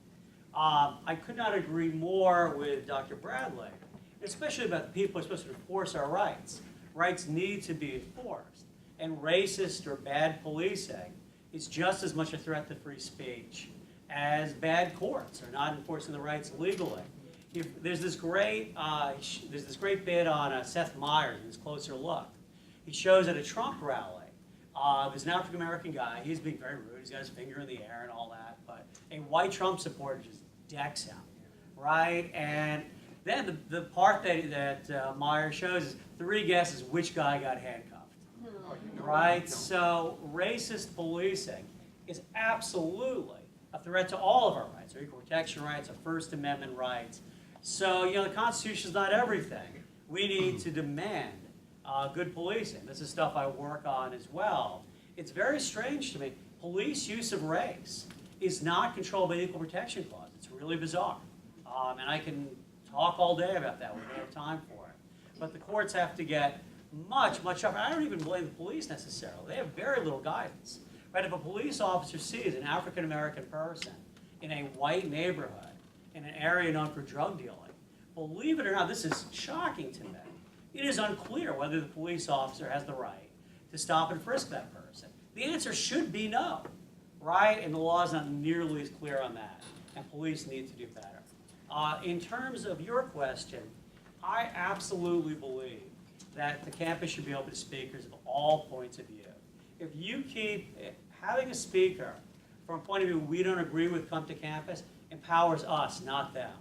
I could not agree more with Dr. Bradley, especially about the people who are supposed to enforce our rights. Rights need to be enforced. And racist or bad policing is just as much a threat to free speech as bad courts are not enforcing the rights legally. There's this great bit on Seth Meyers in his Closer Look. He shows at a Trump rally. There's an African American guy. He's being very rude. He's got his finger in the air and all that. But a white Trump supporter just decks him, right? And then the part that Meyers shows is 3 guesses which guy got handcuffed. Right? So racist policing is absolutely a threat to all of our rights, our equal protection rights, our First Amendment rights. So, you know, the Constitution is not everything. We need to demand good policing. This is stuff I work on as well. It's very strange to me. Police use of race is not controlled by the Equal Protection Clause. It's really bizarre. And I can talk all day about that. We don't have time for it. But the courts have to get much, much tougher. I don't even blame the police necessarily. They have very little guidance. Right? If a police officer sees an African-American person in a white neighborhood, in an area known for drug dealing, believe it or not, this is shocking to me. It is unclear whether the police officer has the right to stop and frisk that person. The answer should be no, right? And the law is not nearly as clear on that, and police need to do better. In terms of your question, I absolutely believe that the campus should be open to speakers of all points of view. If you keep having a speaker from a point of view we don't agree with come to campus, empowers us, not them.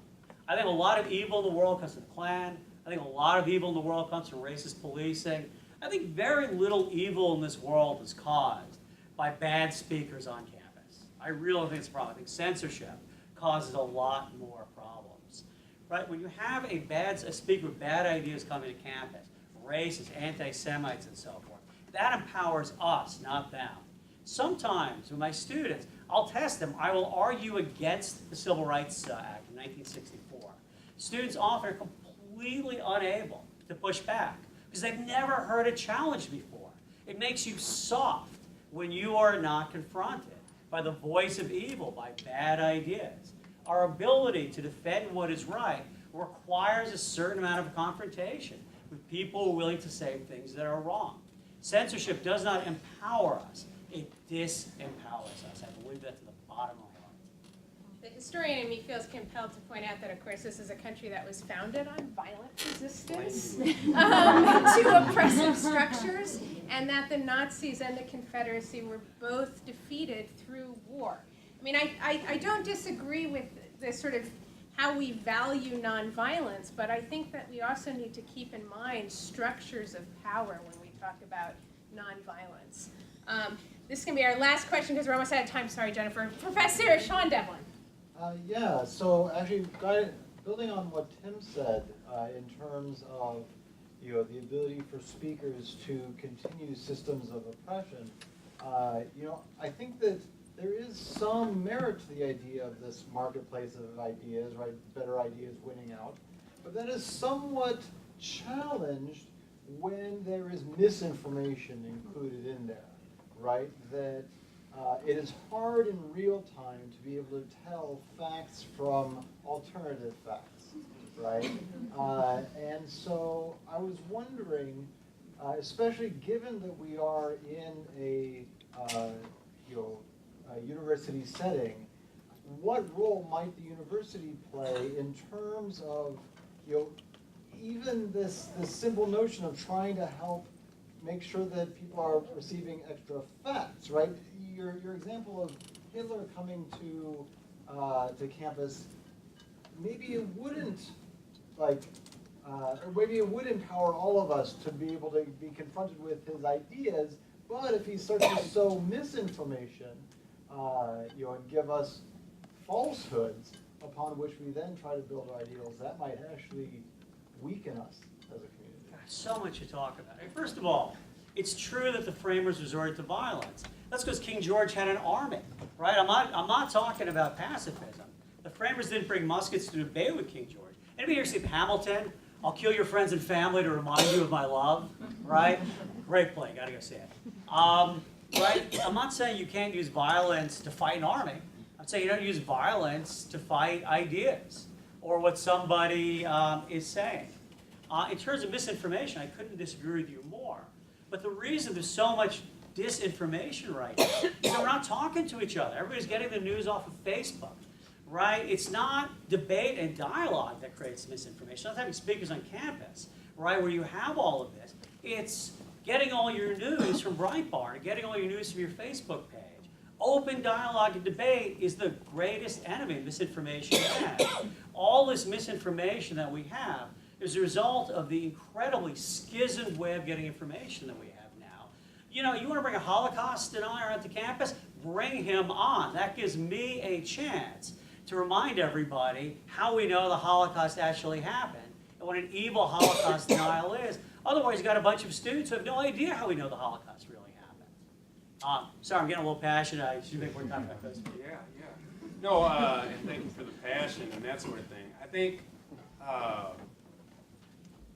I think a lot of evil in the world comes from the Klan. I think a lot of evil in the world comes from racist policing. I think very little evil in this world is caused by bad speakers on campus. I really think it's a problem. I think censorship causes a lot more problems. Right? When you have a speaker with bad ideas coming to campus, racists, anti-Semites, and so forth, that empowers us, not them. Sometimes with my students, I'll test them. I will argue against the Civil Rights Act of 1964. Students often are completely unable to push back because they've never heard it challenged before. It makes you soft when you are not confronted by the voice of evil, by bad ideas. Our ability to defend what is right requires a certain amount of confrontation with people who are willing to say things that are wrong. Censorship does not empower us. It disempowers us. I believe that to the bottom of my heart. The historian in me feels compelled to point out that, of course, this is a country that was founded on violent resistance to oppressive structures, and that the Nazis and the Confederacy were both defeated through war. I mean, I don't disagree with the sort of how we value nonviolence, but I think that we also need to keep in mind structures of power when we talk about nonviolence. This is going to be our last question because we're almost out of time. Sorry, Jennifer. Professor Sean Devlin. Yeah, so actually, building on what Tim said in terms of the ability for speakers to continue systems of oppression, I think that there is some merit to the idea of this marketplace of ideas, right? Better ideas winning out, but that is somewhat challenged when there is misinformation included in there, right? That it is hard in real time to be able to tell facts from alternative facts, right? And so I was wondering, especially given that we are in a university setting, what role might the university play in terms of, even this simple notion of trying to help make sure that people are receiving extra facts, right? Your example of Hitler coming to campus, maybe it wouldn't or maybe it would empower all of us to be able to be confronted with his ideas. But if he starts to sow misinformation, and give us falsehoods upon which we then try to build our ideals, that might actually weaken us as a community. God, so much to talk about. First of all, it's true that the framers resorted to violence. That's because King George had an army, right? I'm not talking about pacifism. The framers didn't bring muskets to debate with King George. Anybody here see Hamilton? I'll kill your friends and family to remind you of my love, right? Great play, gotta go see it. Right? I'm not saying you can't use violence to fight an army. I'm saying you don't use violence to fight ideas or what somebody is saying. In terms of misinformation, I couldn't disagree with you more. But the reason there's so much disinformation right now is that we're not talking to each other. Everybody's getting the news off of Facebook, right? It's not debate and dialogue that creates misinformation. It's not having speakers on campus, right, where you have all of this. It's getting all your news from Breitbart, getting all your news from your Facebook page. Open dialogue and debate is the greatest enemy misinformation has. All this misinformation that we have is a result of the incredibly schismed way of getting information that we have now. You want to bring a Holocaust denier onto campus? Bring him on. That gives me a chance to remind everybody how we know the Holocaust actually happened and what an evil Holocaust denial is. Otherwise, you've got a bunch of students who have no idea how we know the Holocaust really happened. Sorry, I'm getting a little passionate. I should make more time about this. Yeah. No, and thank you for the passion and that sort of thing. I think,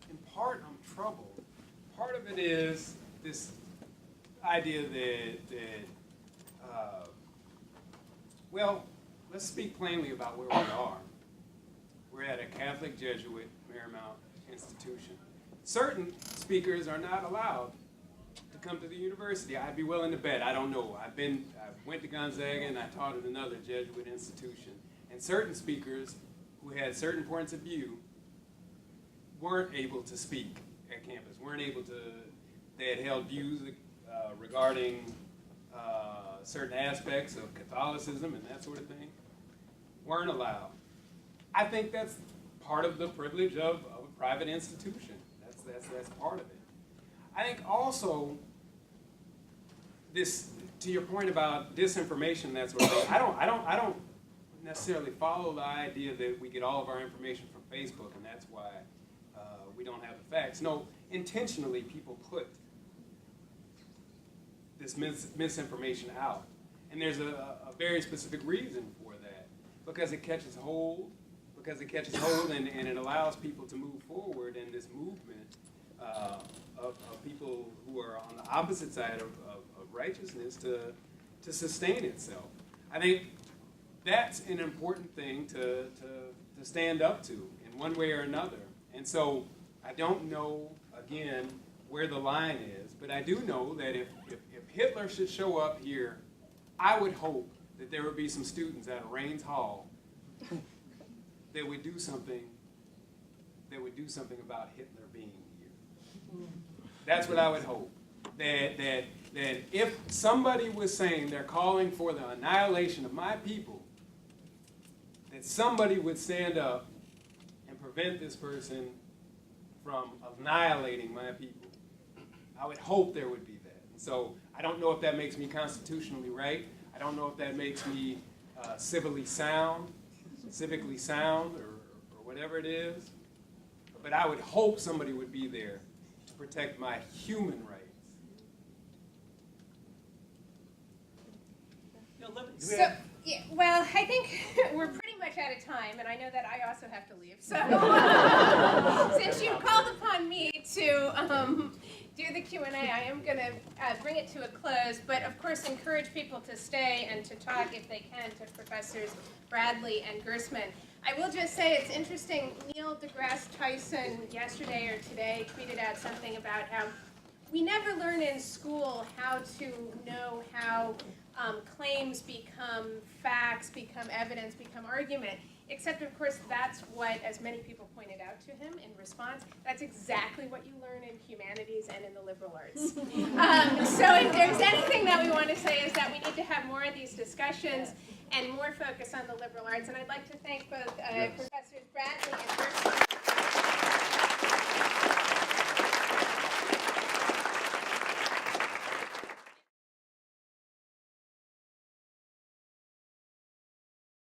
in part, I'm troubled. Part of it is this idea that well, let's speak plainly about where we are. We're at a Catholic Jesuit Marymount institution. Certain speakers are not allowed to come to the university. I'd be willing to bet. I don't know. I went to Gonzaga and I taught at another Jesuit institution. And certain speakers who had certain points of view weren't able to speak at campus. They had held views regarding certain aspects of Catholicism and that sort of thing. Weren't allowed. I think that's part of the privilege of a private institution. That's part of it. I think also this, to your point about disinformation and that sort of thing, I don't necessarily follow the idea that we get all of our information from Facebook and that's why we don't have the facts. No, intentionally people put this misinformation out. And there's a very specific reason for that. Because it catches hold, and it allows people to move forward in this movement of people who are on the opposite side of righteousness to sustain itself. I think that's an important thing to stand up to in one way or another. And so I don't know, again, where the line is, but I do know that if Hitler should show up here, I would hope that there would be some students at Raines Hall that would do something about Hitler being here. That's what I would hope. That if somebody was saying they're calling for the annihilation of my people, that somebody would stand up and prevent this person from annihilating my people. I would hope there would be that. And so I don't know if that makes me constitutionally right. I don't know if that makes me civically sound, or whatever it is. But I would hope somebody would be there to protect my human rights. So, yeah, well, I think we're pretty much out of time, and I know that I also have to leave. So, since you've called upon me to do the Q&A, I am going to bring it to a close, but of course encourage people to stay and to talk, if they can, to Professors Bradley and Gerstmann. I will just say it's interesting, Neil deGrasse Tyson yesterday or today tweeted out something about how we never learn in school how to know how claims become facts, become evidence, become argument, except of course that's what, as many people pointed out to him in response, that's exactly what you learn in humanities and in the liberal arts. So if there's anything that we want to say is that we need to have more of these discussions and more focus on the liberal arts, and I'd like to thank both Professors Bradley and